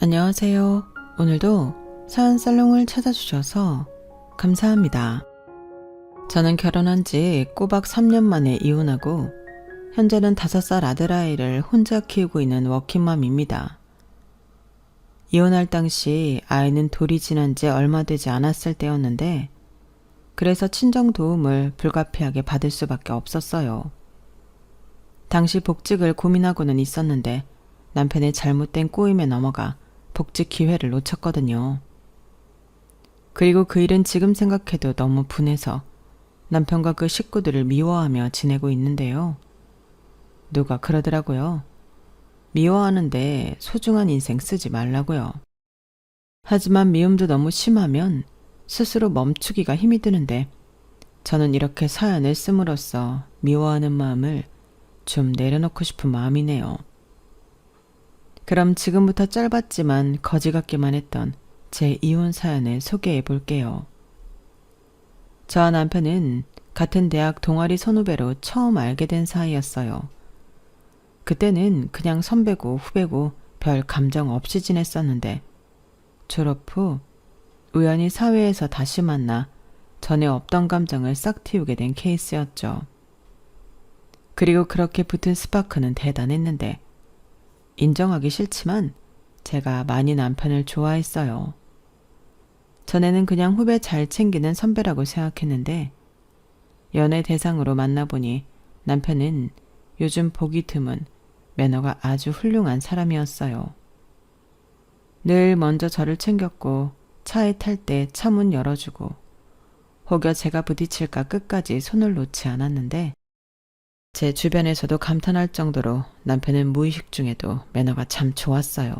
안녕하세요. 오늘도 사연 살롱을 찾아주셔서 감사합니다. 저는 결혼한 지 꼬박 3년 만에 이혼하고 현재는 5살 아들아이를 혼자 키우고 있는 워킹맘입니다. 이혼할 당시 아이는 돌이 지난 지 얼마 되지 않았을 때였는데 그래서 친정 도움을 불가피하게 받을 수밖에 없었어요. 당시 복직을 고민하고는 있었는데 남편의 잘못된 꼬임에 넘어가 복직 기회를 놓쳤거든요. 그리고 그 일은 지금 생각해도 너무 분해서 남편과 그 식구들을 미워하며 지내고 있는데요. 누가 그러더라고요. 미워하는데 소중한 인생 쓰지 말라고요. 하지만 미움도 너무 심하면 스스로 멈추기가 힘이 드는데 저는 이렇게 사연을 씀으로써 미워하는 마음을 좀 내려놓고 싶은 마음이네요. 그럼 지금부터 짧았지만 거지 같기만 했던 제 이혼 사연을 소개해 볼게요. 저와 남편은 같은 대학 동아리 선후배로 처음 알게 된 사이였어요. 그때는 그냥 선배고 후배고 별 감정 없이 지냈었는데 졸업 후 우연히 사회에서 다시 만나 전에 없던 감정을 싹 틔우게 된 케이스였죠. 그리고 그렇게 붙은 스파크는 대단했는데 인정하기 싫지만 제가 많이 남편을 좋아했어요. 전에는 그냥 후배 잘 챙기는 선배라고 생각했는데 연애 대상으로 만나보니 남편은 요즘 보기 드문 매너가 아주 훌륭한 사람이었어요. 늘 먼저 저를 챙겼고 차에 탈 때 차 문 열어주고 혹여 제가 부딪힐까 끝까지 손을 놓지 않았는데 제 주변에서도 감탄할 정도로 남편은 무의식 중에도 매너가 참 좋았어요.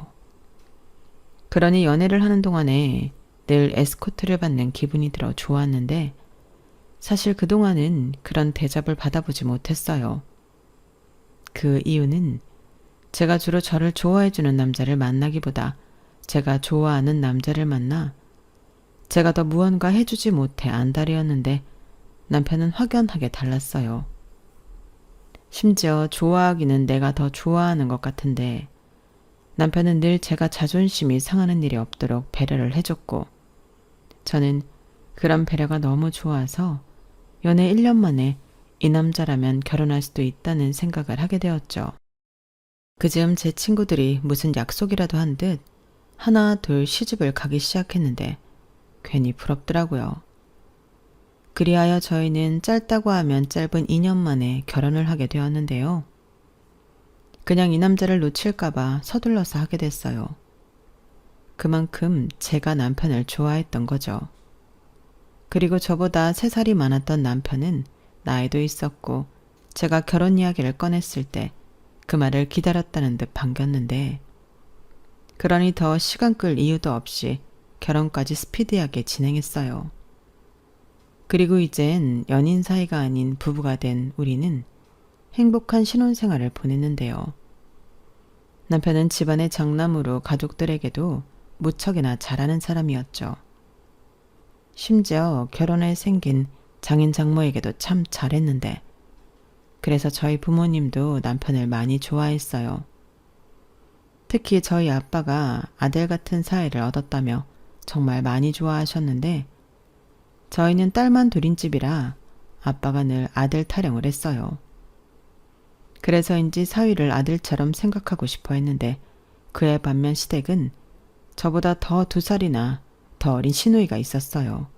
그러니 연애를 하는 동안에 늘 에스코트를 받는 기분이 들어 좋았는데 사실 그동안은 그런 대접을 받아보지 못했어요. 그 이유는 제가 주로 저를 좋아해주는 남자를 만나기보다 제가 좋아하는 남자를 만나 제가 더 무언가 해주지 못해 안달이었는데 남편은 확연하게 달랐어요. 심지어 좋아하기는 내가 더 좋아하는 것 같은데 남편은 늘 제가 자존심이 상하는 일이 없도록 배려를 해줬고 저는 그런 배려가 너무 좋아서 연애 1년 만에 이 남자라면 결혼할 수도 있다는 생각을 하게 되었죠. 그즈음 제 친구들이 무슨 약속이라도 한 듯 하나 둘 시집을 가기 시작했는데 괜히 부럽더라고요. 그리하여 저희는 짧다고 하면 짧은 2년 만에 결혼을 하게 되었는데요. 그냥 이 남자를 놓칠까봐 서둘러서 하게 됐어요. 그만큼 제가 남편을 좋아했던 거죠. 그리고 저보다 3살이 많았던 남편은 나이도 있었고 제가 결혼 이야기를 꺼냈을 때 그 말을 기다렸다는 듯 반겼는데 그러니 더 시간 끌 이유도 없이 결혼까지 스피디하게 진행했어요. 그리고 이젠 연인 사이가 아닌 부부가 된 우리는 행복한 신혼생활을 보냈는데요. 남편은 집안의 장남으로 가족들에게도 무척이나 잘하는 사람이었죠. 심지어 결혼해 생긴 장인 장모에게도 참 잘했는데 그래서 저희 부모님도 남편을 많이 좋아했어요. 특히 저희 아빠가 아들 같은 사이를 얻었다며 정말 많이 좋아하셨는데 저희는 딸만 둘인 집이라 아빠가 늘 아들 타령을 했어요. 그래서인지 사위를 아들처럼 생각하고 싶어 했는데 그에 반면 시댁은 저보다 더 2살이나 더 어린 시누이가 있었어요.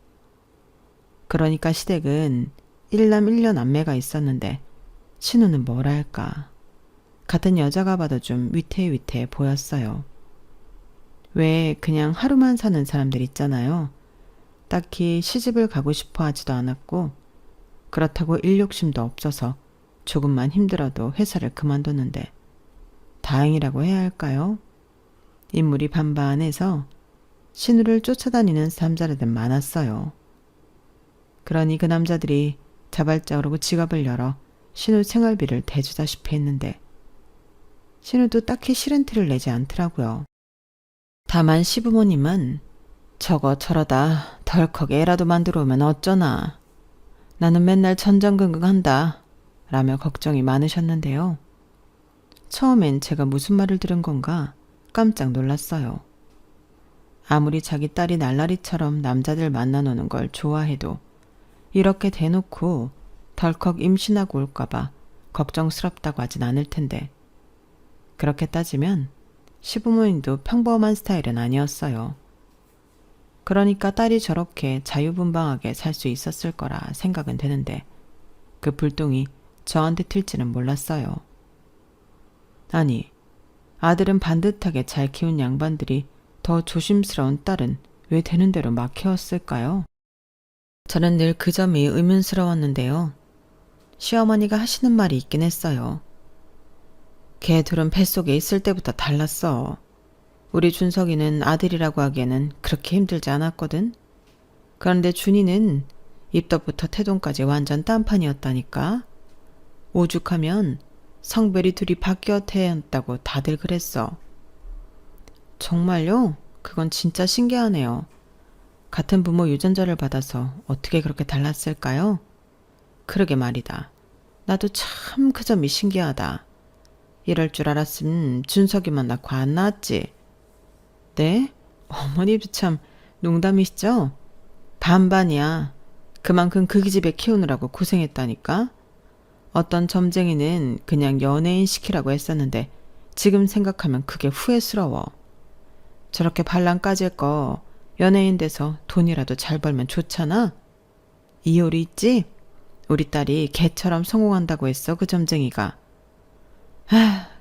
그러니까 시댁은 1남 1녀 남매가 있었는데 시누는 뭐랄까 같은 여자가 봐도 좀 위태위태해 보였어요. 왜 그냥 하루만 사는 사람들 있잖아요. 딱히 시집을 가고 싶어 하지도 않았고 그렇다고 일 욕심도 없어서 조금만 힘들어도 회사를 그만뒀는데 다행이라고 해야 할까요? 인물이 반반해서 신우를 쫓아다니는 남자들은 많았어요. 그러니 그 남자들이 자발적으로 지갑을 열어 신우 생활비를 대주다시피 했는데 신우도 딱히 싫은 티를 내지 않더라고요. 다만 시부모님은 저거 저러다 덜컥 애라도 만들어 오면 어쩌나. 나는 맨날 전전긍긍한다 라며 걱정이 많으셨는데요. 처음엔 제가 무슨 말을 들은 건가 깜짝 놀랐어요. 아무리 자기 딸이 날라리처럼 남자들 만나노는 걸 좋아해도 이렇게 대놓고 덜컥 임신하고 올까봐 걱정스럽다고 하진 않을 텐데. 그렇게 따지면 시부모님도 평범한 스타일은 아니었어요. 그러니까 딸이 저렇게 자유분방하게 살 수 있었을 거라 생각은 되는데 그 불똥이 저한테 튈지는 몰랐어요. 아니, 아들은 반듯하게 잘 키운 양반들이 더 조심스러운 딸은 왜 되는 대로 막 키웠을까요? 저는 늘 그 점이 의문스러웠는데요. 시어머니가 하시는 말이 있긴 했어요. 걔 둘은 뱃속에 있을 때부터 달랐어. 우리 준석이는 아들이라고 하기에는 그렇게 힘들지 않았거든. 그런데 준이는 입덧부터 태동까지 완전 딴판이었다니까. 오죽하면 성별이 둘이 바뀌어 태어났다고 다들 그랬어. 정말요? 그건 진짜 신기하네요. 같은 부모 유전자를 받아서 어떻게 그렇게 달랐을까요? 그러게 말이다. 나도 참 그 점이 신기하다. 이럴 줄 알았으면 준석이만 낳고 안 낳았지. 네? 어머니도 참 농담이시죠? 반반이야. 그만큼 그 집에 키우느라고 고생했다니까. 어떤 점쟁이는 그냥 연예인 시키라고 했었는데 지금 생각하면 그게 후회스러워. 저렇게 반란 까질 거 연예인 돼서 돈이라도 잘 벌면 좋잖아. 이효리 있지? 우리 딸이 걔처럼 성공한다고 했어, 그 점쟁이가.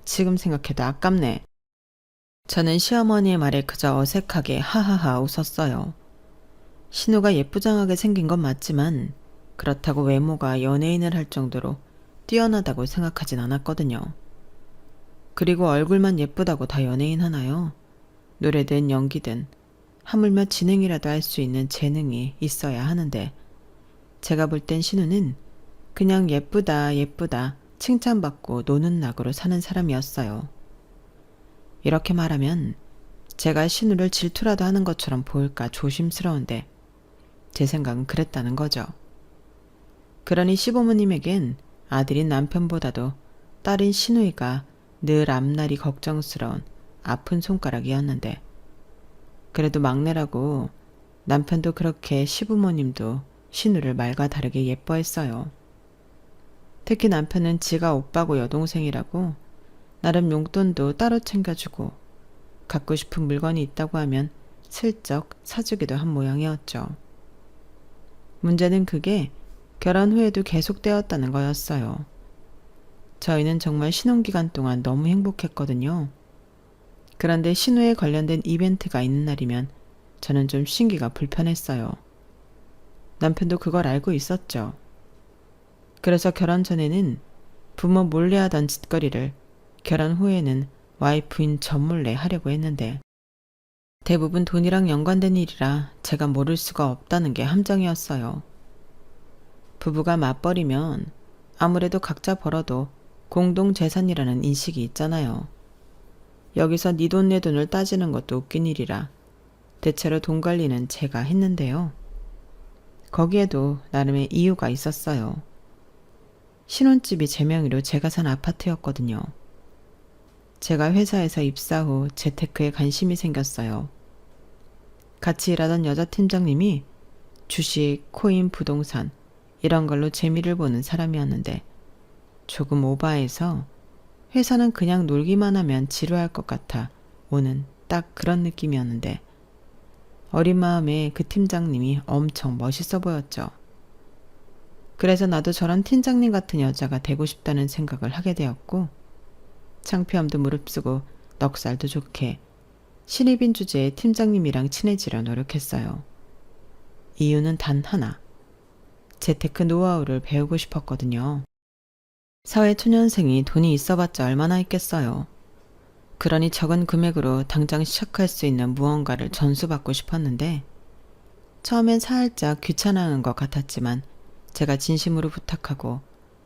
지금 생각해도 아깝네. 저는 시어머니의 말에 그저 어색하게 하하하 웃었어요. 신우가 예쁘장하게 생긴 건 맞지만 그렇다고 외모가 연예인을 할 정도로 뛰어나다고 생각하진 않았거든요. 그리고 얼굴만 예쁘다고 다 연예인 하나요? 노래든 연기든 하물며 진행이라도 할 수 있는 재능이 있어야 하는데 제가 볼 땐 신우는 그냥 예쁘다 예쁘다 칭찬받고 노는 낙으로 사는 사람이었어요. 이렇게 말하면 제가 신우를 질투라도 하는 것처럼 보일까 조심스러운데 제 생각은 그랬다는 거죠. 그러니 시부모님에겐 아들인 남편보다도 딸인 신우이가 늘 앞날이 걱정스러운 아픈 손가락이었는데 그래도 막내라고 남편도 그렇게 시부모님도 신우를 말과 다르게 예뻐했어요. 특히 남편은 지가 오빠고 여동생이라고 나름 용돈도 따로 챙겨주고 갖고 싶은 물건이 있다고 하면 슬쩍 사주기도 한 모양이었죠. 문제는 그게 결혼 후에도 계속되었다는 거였어요. 저희는 정말 신혼기간 동안 너무 행복했거든요. 그런데 신우에 관련된 이벤트가 있는 날이면 저는 좀 신기가 불편했어요. 남편도 그걸 알고 있었죠. 그래서 결혼 전에는 부모 몰래 하던 짓거리를 결혼 후에는 와이프인 저 몰래 하려고 했는데 대부분 돈이랑 연관된 일이라 제가 모를 수가 없다는 게 함정이었어요. 부부가 맞벌이면 아무래도 각자 벌어도 공동재산이라는 인식이 있잖아요. 여기서 네 돈 내 돈을 따지는 것도 웃긴 일이라 대체로 돈 관리는 제가 했는데요. 거기에도 나름의 이유가 있었어요. 신혼집이 제 명의로 제가 산 아파트였거든요. 제가 회사에서 입사 후 재테크에 관심이 생겼어요. 같이 일하던 여자 팀장님이 주식, 코인, 부동산 이런 걸로 재미를 보는 사람이었는데 조금 오바해서 회사는 그냥 놀기만 하면 지루할 것 같아 오는 딱 그런 느낌이었는데 어린 마음에 그 팀장님이 엄청 멋있어 보였죠. 그래서 나도 저런 팀장님 같은 여자가 되고 싶다는 생각을 하게 되었고 창피함도 무릅쓰고 넉살도 좋게 신입인 주제에 팀장님이랑 친해지려 노력했어요. 이유는 단 하나. 재테크 노하우를 배우고 싶었거든요. 사회 초년생이 돈이 있어봤자 얼마나 있겠어요. 그러니 적은 금액으로 당장 시작할 수 있는 무언가를 전수받고 싶었는데 처음엔 살짝 귀찮아하는 것 같았지만 제가 진심으로 부탁하고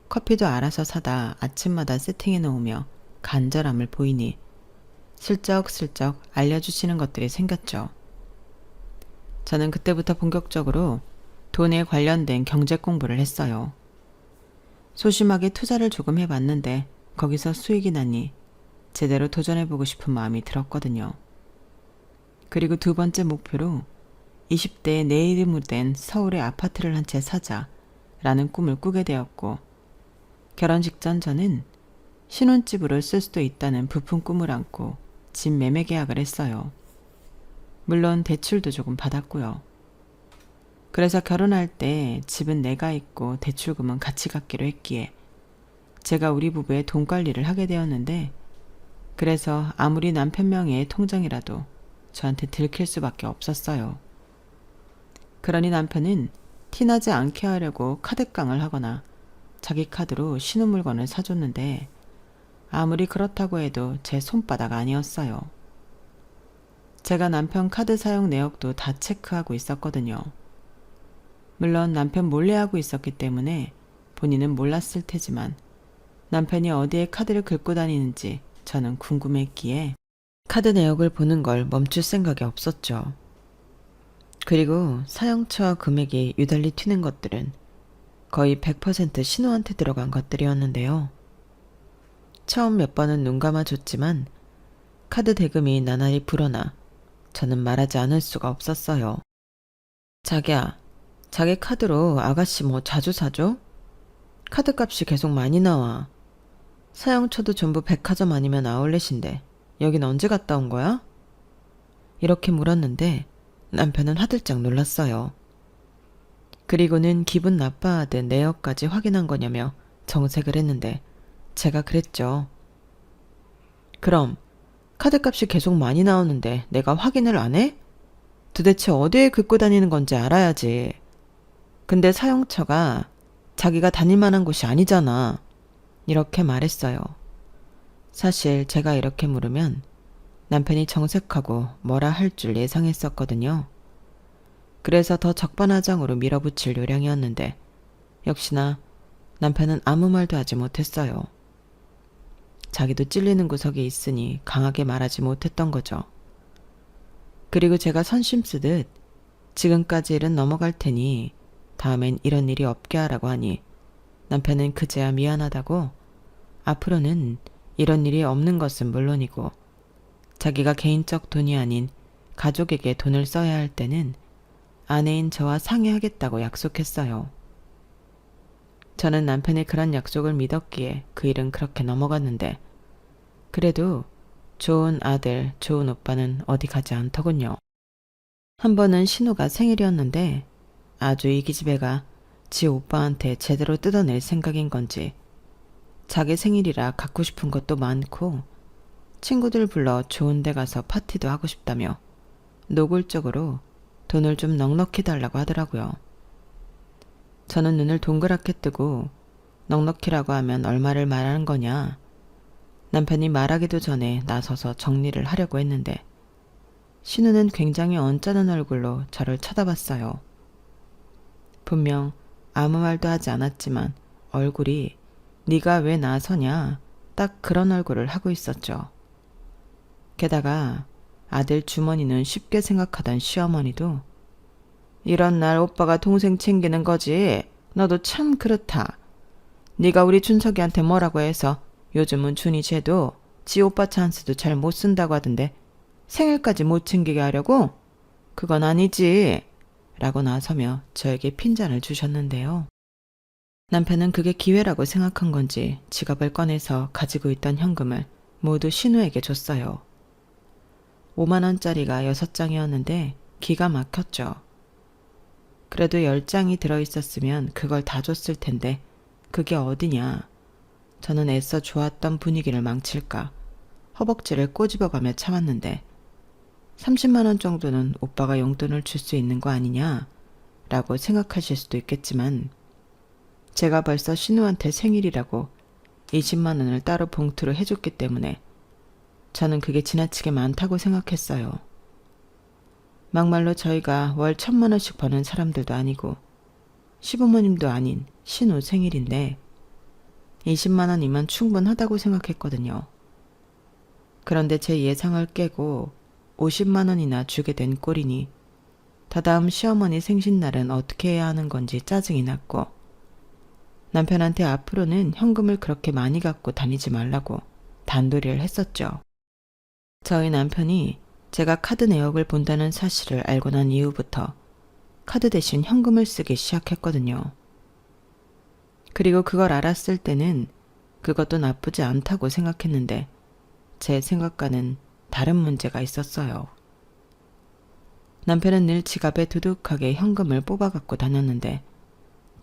커피도 알아서 사다 아침마다 세팅해 놓으며 간절함을 보이니 슬쩍슬쩍 알려주시는 것들이 생겼죠. 저는 그때부터 본격적으로 돈에 관련된 경제 공부를 했어요. 소심하게 투자를 조금 해봤는데 거기서 수익이 나니 제대로 도전해보고 싶은 마음이 들었거든요. 그리고 두 번째 목표로 20대에 내 이름으로 된 서울의 아파트를 한 채 사자라는 꿈을 꾸게 되었고, 결혼 직전 저는 신혼집으로 쓸 수도 있다는 부푼 꿈을 안고 집 매매 계약을 했어요. 물론 대출도 조금 받았고요. 그래서 결혼할 때 집은 내가 있고 대출금은 같이 갚기로 했기에 제가 우리 부부의 돈 관리를 하게 되었는데, 그래서 아무리 남편 명의의 통장이라도 저한테 들킬 수밖에 없었어요. 그러니 남편은 티나지 않게 하려고 카드깡을 하거나 자기 카드로 신혼 물건을 사줬는데, 아무리 그렇다고 해도 제 손바닥 아니었어요. 제가 남편 카드 사용 내역도 다 체크하고 있었거든요. 물론 남편 몰래 하고 있었기 때문에 본인은 몰랐을 테지만, 남편이 어디에 카드를 긁고 다니는지 저는 궁금했기에 카드 내역을 보는 걸 멈출 생각이 없었죠. 그리고 사용처와 금액이 유달리 튀는 것들은 거의 100% 신우한테 들어간 것들이었는데요. 처음 몇 번은 눈 감아줬지만 카드 대금이 나날이 불어나 저는 말하지 않을 수가 없었어요. 자기야, 자기 카드로 아가씨 뭐 자주 사줘? 카드값이 계속 많이 나와. 사용처도 전부 백화점 아니면 아울렛인데 여긴 언제 갔다 온 거야? 이렇게 물었는데 남편은 화들짝 놀랐어요. 그리고는 기분 나빠하듯 내역까지 확인한 거냐며 정색을 했는데 제가 그랬죠. 그럼 카드값이 계속 많이 나오는데 내가 확인을 안 해? 도대체 어디에 긁고 다니는 건지 알아야지. 근데 사용처가 자기가 다닐 만한 곳이 아니잖아. 이렇게 말했어요. 사실 제가 이렇게 물으면 남편이 정색하고 뭐라 할 줄 예상했었거든요. 그래서 더 적반하장으로 밀어붙일 요량이었는데 역시나 남편은 아무 말도 하지 못했어요. 자기도 찔리는 구석이 있으니 강하게 말하지 못했던 거죠. 그리고 제가 선심 쓰듯 지금까지 일은 넘어갈 테니 다음엔 이런 일이 없게 하라고 하니 남편은 그제야 미안하다고 앞으로는 이런 일이 없는 것은 물론이고 자기가 개인적 돈이 아닌 가족에게 돈을 써야 할 때는 아내인 저와 상의하겠다고 약속했어요. 저는 남편의 그런 약속을 믿었기에 그 일은 그렇게 넘어갔는데, 그래도 좋은 아들, 좋은 오빠는 어디 가지 않더군요. 한 번은 신우가 생일이었는데 아주 이 기집애가 지 오빠한테 제대로 뜯어낼 생각인 건지 자기 생일이라 갖고 싶은 것도 많고 친구들 불러 좋은 데 가서 파티도 하고 싶다며 노골적으로 돈을 좀 넉넉히 달라고 하더라고요. 저는 눈을 동그랗게 뜨고 넉넉히라고 하면 얼마를 말하는 거냐. 남편이 말하기도 전에 나서서 정리를 하려고 했는데 신우는 굉장히 언짢은 얼굴로 저를 쳐다봤어요. 분명 아무 말도 하지 않았지만 얼굴이 네가 왜 나서냐 딱 그런 얼굴을 하고 있었죠. 게다가 아들 주머니는 쉽게 생각하던 시어머니도 이런 날 오빠가 동생 챙기는 거지. 너도 참 그렇다. 네가 우리 준석이한테 뭐라고 해서 요즘은 준이 쟤도 지 오빠 찬스도 잘 못 쓴다고 하던데 생일까지 못 챙기게 하려고? 그건 아니지. 라고 나서며 저에게 핀잔을 주셨는데요. 남편은 그게 기회라고 생각한 건지 지갑을 꺼내서 가지고 있던 현금을 모두 신우에게 줬어요. 5만 원짜리가 6장이었는데 기가 막혔죠. 그래도 10장이 들어있었으면 그걸 다 줬을 텐데 그게 어디냐. 저는 애써 좋았던 분위기를 망칠까 허벅지를 꼬집어가며 참았는데 30만 원 정도는 오빠가 용돈을 줄 수 있는 거 아니냐 라고 생각하실 수도 있겠지만 제가 벌써 신우한테 생일이라고 20만 원을 따로 봉투로 해줬기 때문에 저는 그게 지나치게 많다고 생각했어요. 막말로 저희가 월 1,000만 원씩 버는 사람들도 아니고 시부모님도 아닌 신우 생일인데 20만 원이면 충분하다고 생각했거든요. 그런데 제 예상을 깨고 50만 원이나 주게 된 꼴이니 다다음 시어머니 생신날은 어떻게 해야 하는 건지 짜증이 났고 남편한테 앞으로는 현금을 그렇게 많이 갖고 다니지 말라고 단도리를 했었죠. 저희 남편이 제가 카드 내역을 본다는 사실을 알고 난 이후부터 카드 대신 현금을 쓰기 시작했거든요. 그리고 그걸 알았을 때는 그것도 나쁘지 않다고 생각했는데 제 생각과는 다른 문제가 있었어요. 남편은 늘 지갑에 두둑하게 현금을 뽑아 갖고 다녔는데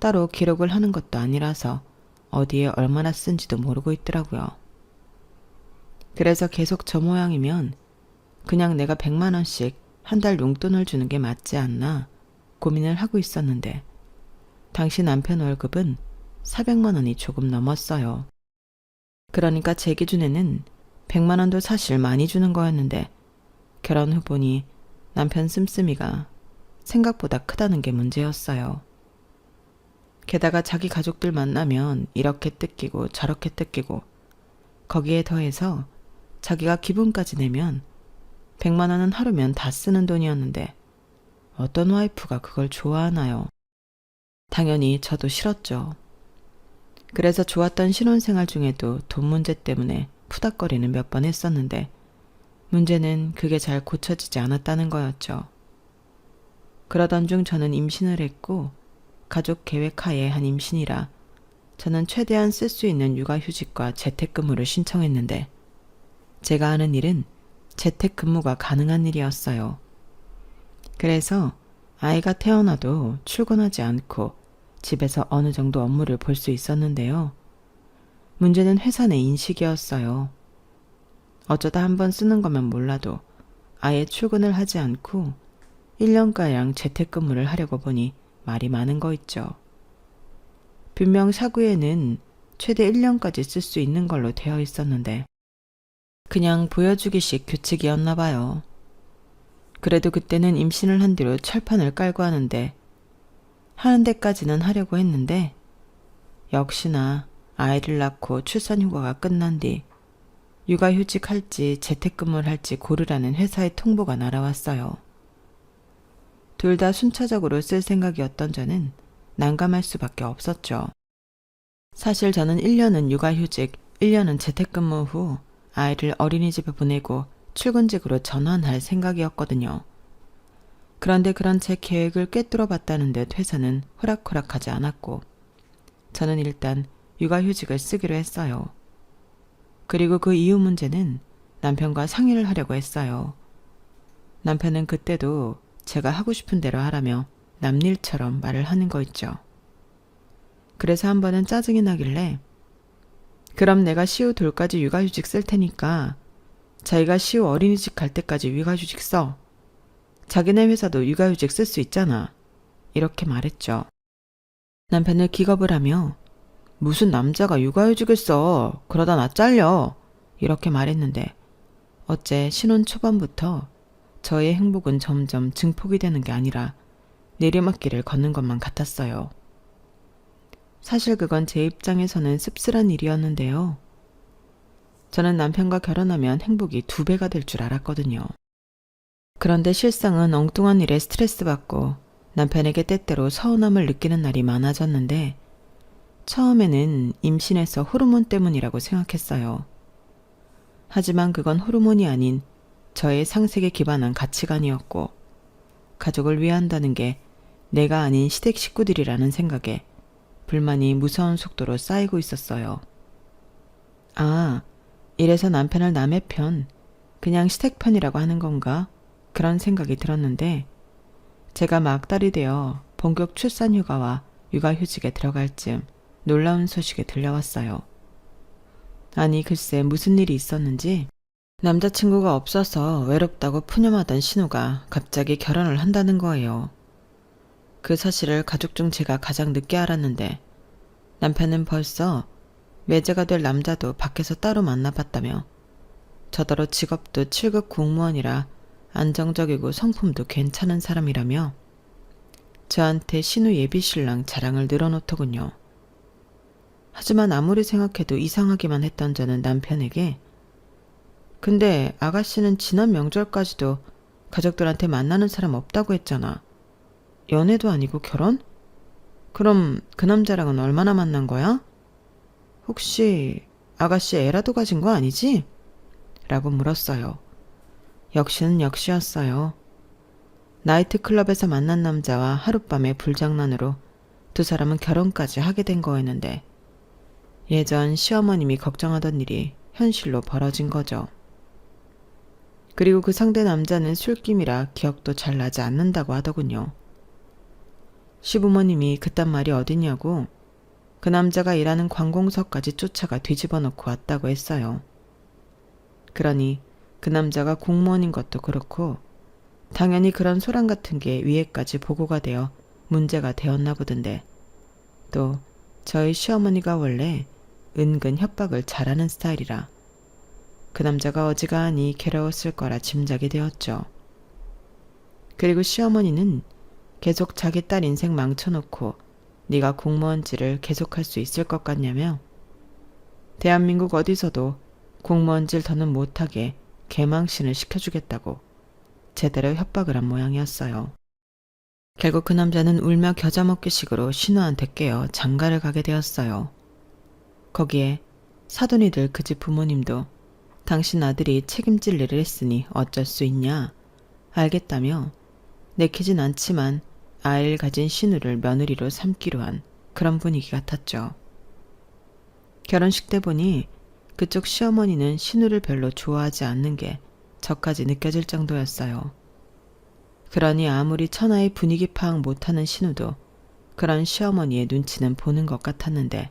따로 기록을 하는 것도 아니라서 어디에 얼마나 쓴지도 모르고 있더라고요. 그래서 계속 저 모양이면 그냥 내가 100만 원씩 한 달 용돈을 주는 게 맞지 않나 고민을 하고 있었는데 당시 남편 월급은 400만 원이 조금 넘었어요. 그러니까 제 기준에는 100만 원도 사실 많이 주는 거였는데 결혼 후 보니 남편 씀씀이가 생각보다 크다는 게 문제였어요. 게다가 자기 가족들 만나면 이렇게 뜯기고 저렇게 뜯기고 거기에 더해서 자기가 기분까지 내면 100만 원은 하루면 다 쓰는 돈이었는데 어떤 와이프가 그걸 좋아하나요? 당연히 저도 싫었죠. 그래서 좋았던 신혼생활 중에도 돈 문제 때문에 푸닥거리는 몇 번 했었는데 문제는 그게 잘 고쳐지지 않았다는 거였죠. 그러던 중 저는 임신을 했고 가족 계획 하에 한 임신이라 저는 최대한 쓸 수 있는 육아휴직과 재택근무를 신청했는데 제가 하는 일은 재택근무가 가능한 일이었어요. 그래서 아이가 태어나도 출근하지 않고 집에서 어느 정도 업무를 볼 수 있었는데요. 문제는 회사 내 인식이었어요. 어쩌다 한번 쓰는 거면 몰라도 아예 출근을 하지 않고 1년가량 재택근무를 하려고 보니 말이 많은 거 있죠. 분명 사구에는 최대 1년까지 쓸 수 있는 걸로 되어 있었는데 그냥 보여주기식 규칙이었나 봐요. 그래도 그때는 임신을 한 뒤로 철판을 깔고 하는 데까지는 하려고 했는데 역시나 아이를 낳고 출산휴가가 끝난 뒤 육아휴직 할지 재택근무를 할지 고르라는 회사의 통보가 날아왔어요. 둘 다 순차적으로 쓸 생각이었던 저는 난감할 수밖에 없었죠. 사실 저는 1년은 육아휴직, 1년은 재택근무 후 아이를 어린이집에 보내고 출근직으로 전환할 생각이었거든요. 그런데 그런 제 계획을 꿰뚫어 봤다는 듯 회사는 호락호락하지 않았고 저는 일단 육아휴직을 쓰기로 했어요. 그리고 그 이후 문제는 남편과 상의를 하려고 했어요. 남편은 그때도 제가 하고 싶은 대로 하라며 남일처럼 말을 하는 거 있죠. 그래서 한 번은 짜증이 나길래 그럼 내가 시우 돌까지 육아휴직 쓸 테니까 자기가 시우 어린이집 갈 때까지 육아휴직 써. 자기네 회사도 육아휴직 쓸 수 있잖아. 이렇게 말했죠. 남편을 기겁을 하며 무슨 남자가 육아휴직을 써. 그러다 나 잘려. 이렇게 말했는데 어째 신혼 초반부터 저의 행복은 점점 증폭이 되는 게 아니라 내리막길을 걷는 것만 같았어요. 사실 그건 제 입장에서는 씁쓸한 일이었는데요. 저는 남편과 결혼하면 행복이 2배가 될 줄 알았거든요. 그런데 실상은 엉뚱한 일에 스트레스 받고 남편에게 때때로 서운함을 느끼는 날이 많아졌는데 처음에는 임신해서 호르몬 때문이라고 생각했어요. 하지만 그건 호르몬이 아닌 저의 상식에 기반한 가치관이었고 가족을 위한다는 게 내가 아닌 시댁 식구들이라는 생각에 불만이 무서운 속도로 쌓이고 있었어요. 아, 이래서 남편을 남의 편, 그냥 시댁 편이라고 하는 건가? 그런 생각이 들었는데 제가 막달이 되어 본격 출산휴가와 육아휴직에 들어갈 즈음 놀라운 소식이 들려왔어요. 아니 글쎄 무슨 일이 있었는지 남자친구가 없어서 외롭다고 푸념하던 신우가 갑자기 결혼을 한다는 거예요. 그 사실을 가족 중 제가 가장 늦게 알았는데 남편은 벌써 매제가 될 남자도 밖에서 따로 만나봤다며 저더러 직업도 7급 공무원이라 안정적이고 성품도 괜찮은 사람이라며 저한테 신우 예비신랑 자랑을 늘어놓더군요. 하지만 아무리 생각해도 이상하기만 했던 저는 남편에게 근데 아가씨는 지난 명절까지도 가족들한테 만나는 사람 없다고 했잖아. 연애도 아니고 결혼? 그럼 그 남자랑은 얼마나 만난 거야? 혹시 아가씨 애라도 가진 거 아니지? 라고 물었어요. 역시는 역시였어요. 나이트클럽에서 만난 남자와 하룻밤의 불장난으로 두 사람은 결혼까지 하게 된 거였는데 예전 시어머님이 걱정하던 일이 현실로 벌어진 거죠. 그리고 그 상대 남자는 술김이라 기억도 잘 나지 않는다고 하더군요. 시부모님이 그딴 말이 어딨냐고 그 남자가 일하는 관공서까지 쫓아가 뒤집어 놓고 왔다고 했어요. 그러니 그 남자가 공무원인 것도 그렇고 당연히 그런 소란 같은 게 위에까지 보고가 되어 문제가 되었나 보던데 또 저희 시어머니가 원래 은근 협박을 잘하는 스타일이라 그 남자가 어지간히 괴로웠을 거라 짐작이 되었죠. 그리고 시어머니는 계속 자기 딸 인생 망쳐놓고 네가 공무원질을 계속할 수 있을 것 같냐며 대한민국 어디서도 공무원질 더는 못하게 개망신을 시켜주겠다고 제대로 협박을 한 모양이었어요. 결국 그 남자는 울며 겨자 먹기식으로 신우한테 깨어 장가를 가게 되었어요. 거기에 사돈이들 그 집 부모님도 당신 아들이 책임질 일을 했으니 어쩔 수 있냐 알겠다며 내키진 않지만 아이를 가진 신우를 며느리로 삼기로 한 그런 분위기 같았죠. 결혼식 때 보니 그쪽 시어머니는 신우를 별로 좋아하지 않는 게 저까지 느껴질 정도였어요. 그러니 아무리 천하의 분위기 파악 못하는 신우도 그런 시어머니의 눈치는 보는 것 같았는데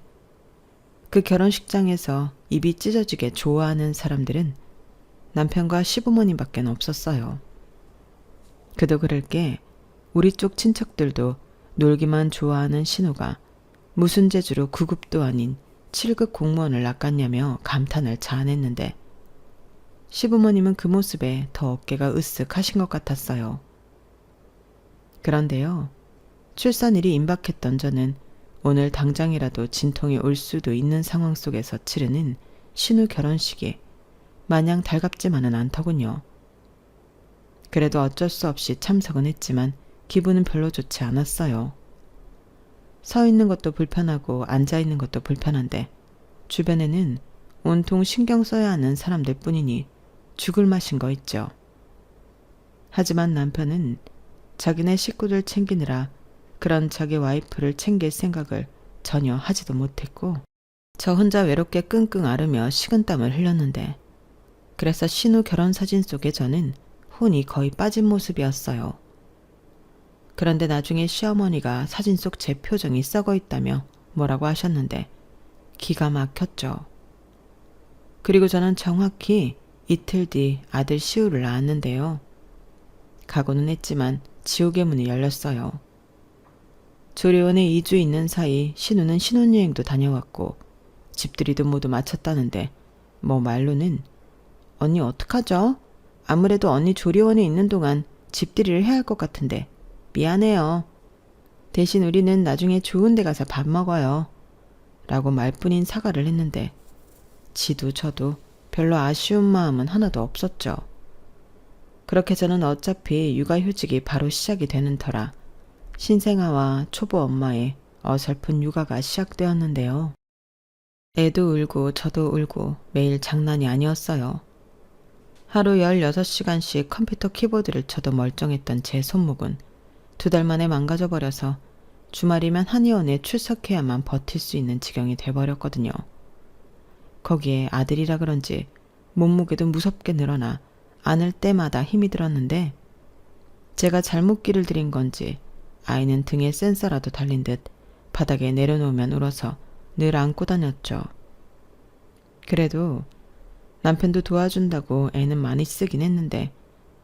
그 결혼식장에서 입이 찢어지게 좋아하는 사람들은 남편과 시부모님밖에 없었어요. 그도 그럴 게 우리 쪽 친척들도 놀기만 좋아하는 신우가 무슨 재주로 9급도 아닌 7급 공무원을 낚았냐며 감탄을 자아냈는데 시부모님은 그 모습에 더 어깨가 으쓱하신 것 같았어요. 그런데요. 출산일이 임박했던 저는 오늘 당장이라도 진통이 올 수도 있는 상황 속에서 치르는 신우 결혼식이 마냥 달갑지만은 않더군요. 그래도 어쩔 수 없이 참석은 했지만 기분은 별로 좋지 않았어요. 서 있는 것도 불편하고 앉아 있는 것도 불편한데 주변에는 온통 신경 써야 하는 사람들 뿐이니 죽을 맛인 거 있죠. 하지만 남편은 자기네 식구들 챙기느라 그런 자기 와이프를 챙길 생각을 전혀 하지도 못했고 저 혼자 외롭게 끙끙 앓으며 식은땀을 흘렸는데 그래서 신우 결혼 사진 속에 저는 혼이 거의 빠진 모습이었어요. 그런데 나중에 시어머니가 사진 속 제 표정이 썩어 있다며 뭐라고 하셨는데 기가 막혔죠. 그리고 저는 정확히 이틀 뒤 아들 시우를 낳았는데요. 각오는 했지만 지옥의 문이 열렸어요. 조리원에 2주 있는 사이 신우는 신혼여행도 다녀왔고 집들이도 모두 마쳤다는데 뭐 말로는 언니 어떡하죠? 아무래도 언니 조리원에 있는 동안 집들이를 해야 할 것 같은데 미안해요. 대신 우리는 나중에 좋은 데 가서 밥 먹어요. 라고 말뿐인 사과를 했는데 지도 저도 별로 아쉬운 마음은 하나도 없었죠. 그렇게 저는 어차피 육아휴직이 바로 시작이 되는 터라 신생아와 초보 엄마의 어설픈 육아가 시작되었는데요. 애도 울고 저도 울고 매일 장난이 아니었어요. 하루 16시간씩 컴퓨터 키보드를 쳐도 멀쩡했던 제 손목은 2달 만에 망가져버려서 주말이면 한의원에 출석해야만 버틸 수 있는 지경이 돼버렸거든요. 거기에 아들이라 그런지 몸무게도 무섭게 늘어나 안을 때마다 힘이 들었는데 제가 잘못 기를 들인 건지 아이는 등에 센서라도 달린 듯 바닥에 내려놓으면 울어서 늘 안고 다녔죠. 그래도 남편도 도와준다고 애는 많이 쓰긴 했는데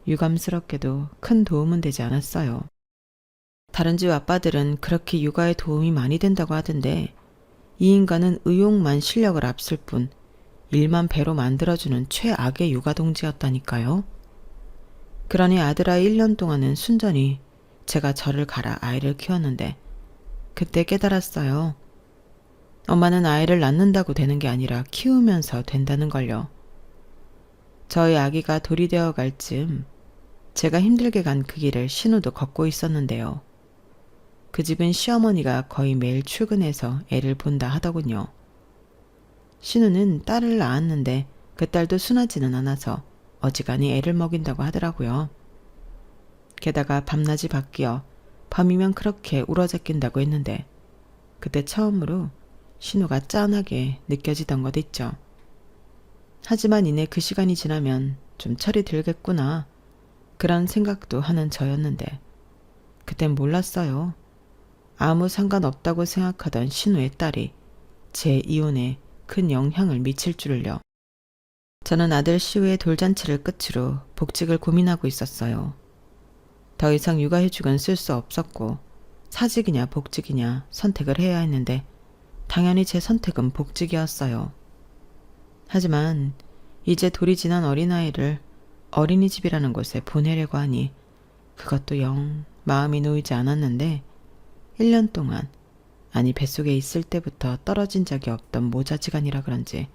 유감스럽게도 큰 도움은 되지 않았어요. 다른 집 아빠들은 그렇게 육아에 도움이 많이 된다고 하던데 이 인간은 의욕만 실력을 앞설 뿐 일만 배로 만들어주는 최악의 육아동지였다니까요. 그러니 아들아이 1년 동안은 순전히 제가 저를 갈아 아이를 키웠는데 그때 깨달았어요. 엄마는 아이를 낳는다고 되는 게 아니라 키우면서 된다는 걸요. 저희 아기가 돌이 되어 갈 즈음 제가 힘들게 간 그 길을 신우도 걷고 있었는데요. 그 집은 시어머니가 거의 매일 출근해서 애를 본다 하더군요. 신우는 딸을 낳았는데 그 딸도 순하지는 않아서 어지간히 애를 먹인다고 하더라고요. 게다가 밤낮이 바뀌어 밤이면 그렇게 울어제낀다고 했는데 그때 처음으로 신호가 짠하게 느껴지던 것 있죠. 하지만 이내 그 시간이 지나면 좀 철이 들겠구나 그런 생각도 하는 저였는데 그땐 몰랐어요. 아무 상관없다고 생각하던 신우의 딸이 제 이혼에 큰 영향을 미칠 줄을요. 저는 아들 시우의 돌잔치를 끝으로 복직을 고민하고 있었어요. 더 이상 육아휴직은 쓸 수 없었고 사직이냐 복직이냐 선택을 해야 했는데 당연히 제 선택은 복직이었어요. 하지만 이제 돌이 지난 어린아이를 어린이집이라는 곳에 보내려고 하니 그것도 영 마음이 놓이지 않았는데 1년 동안, 아니 뱃속에 있을 때부터 떨어진 적이 없던 모자지간이라 그런지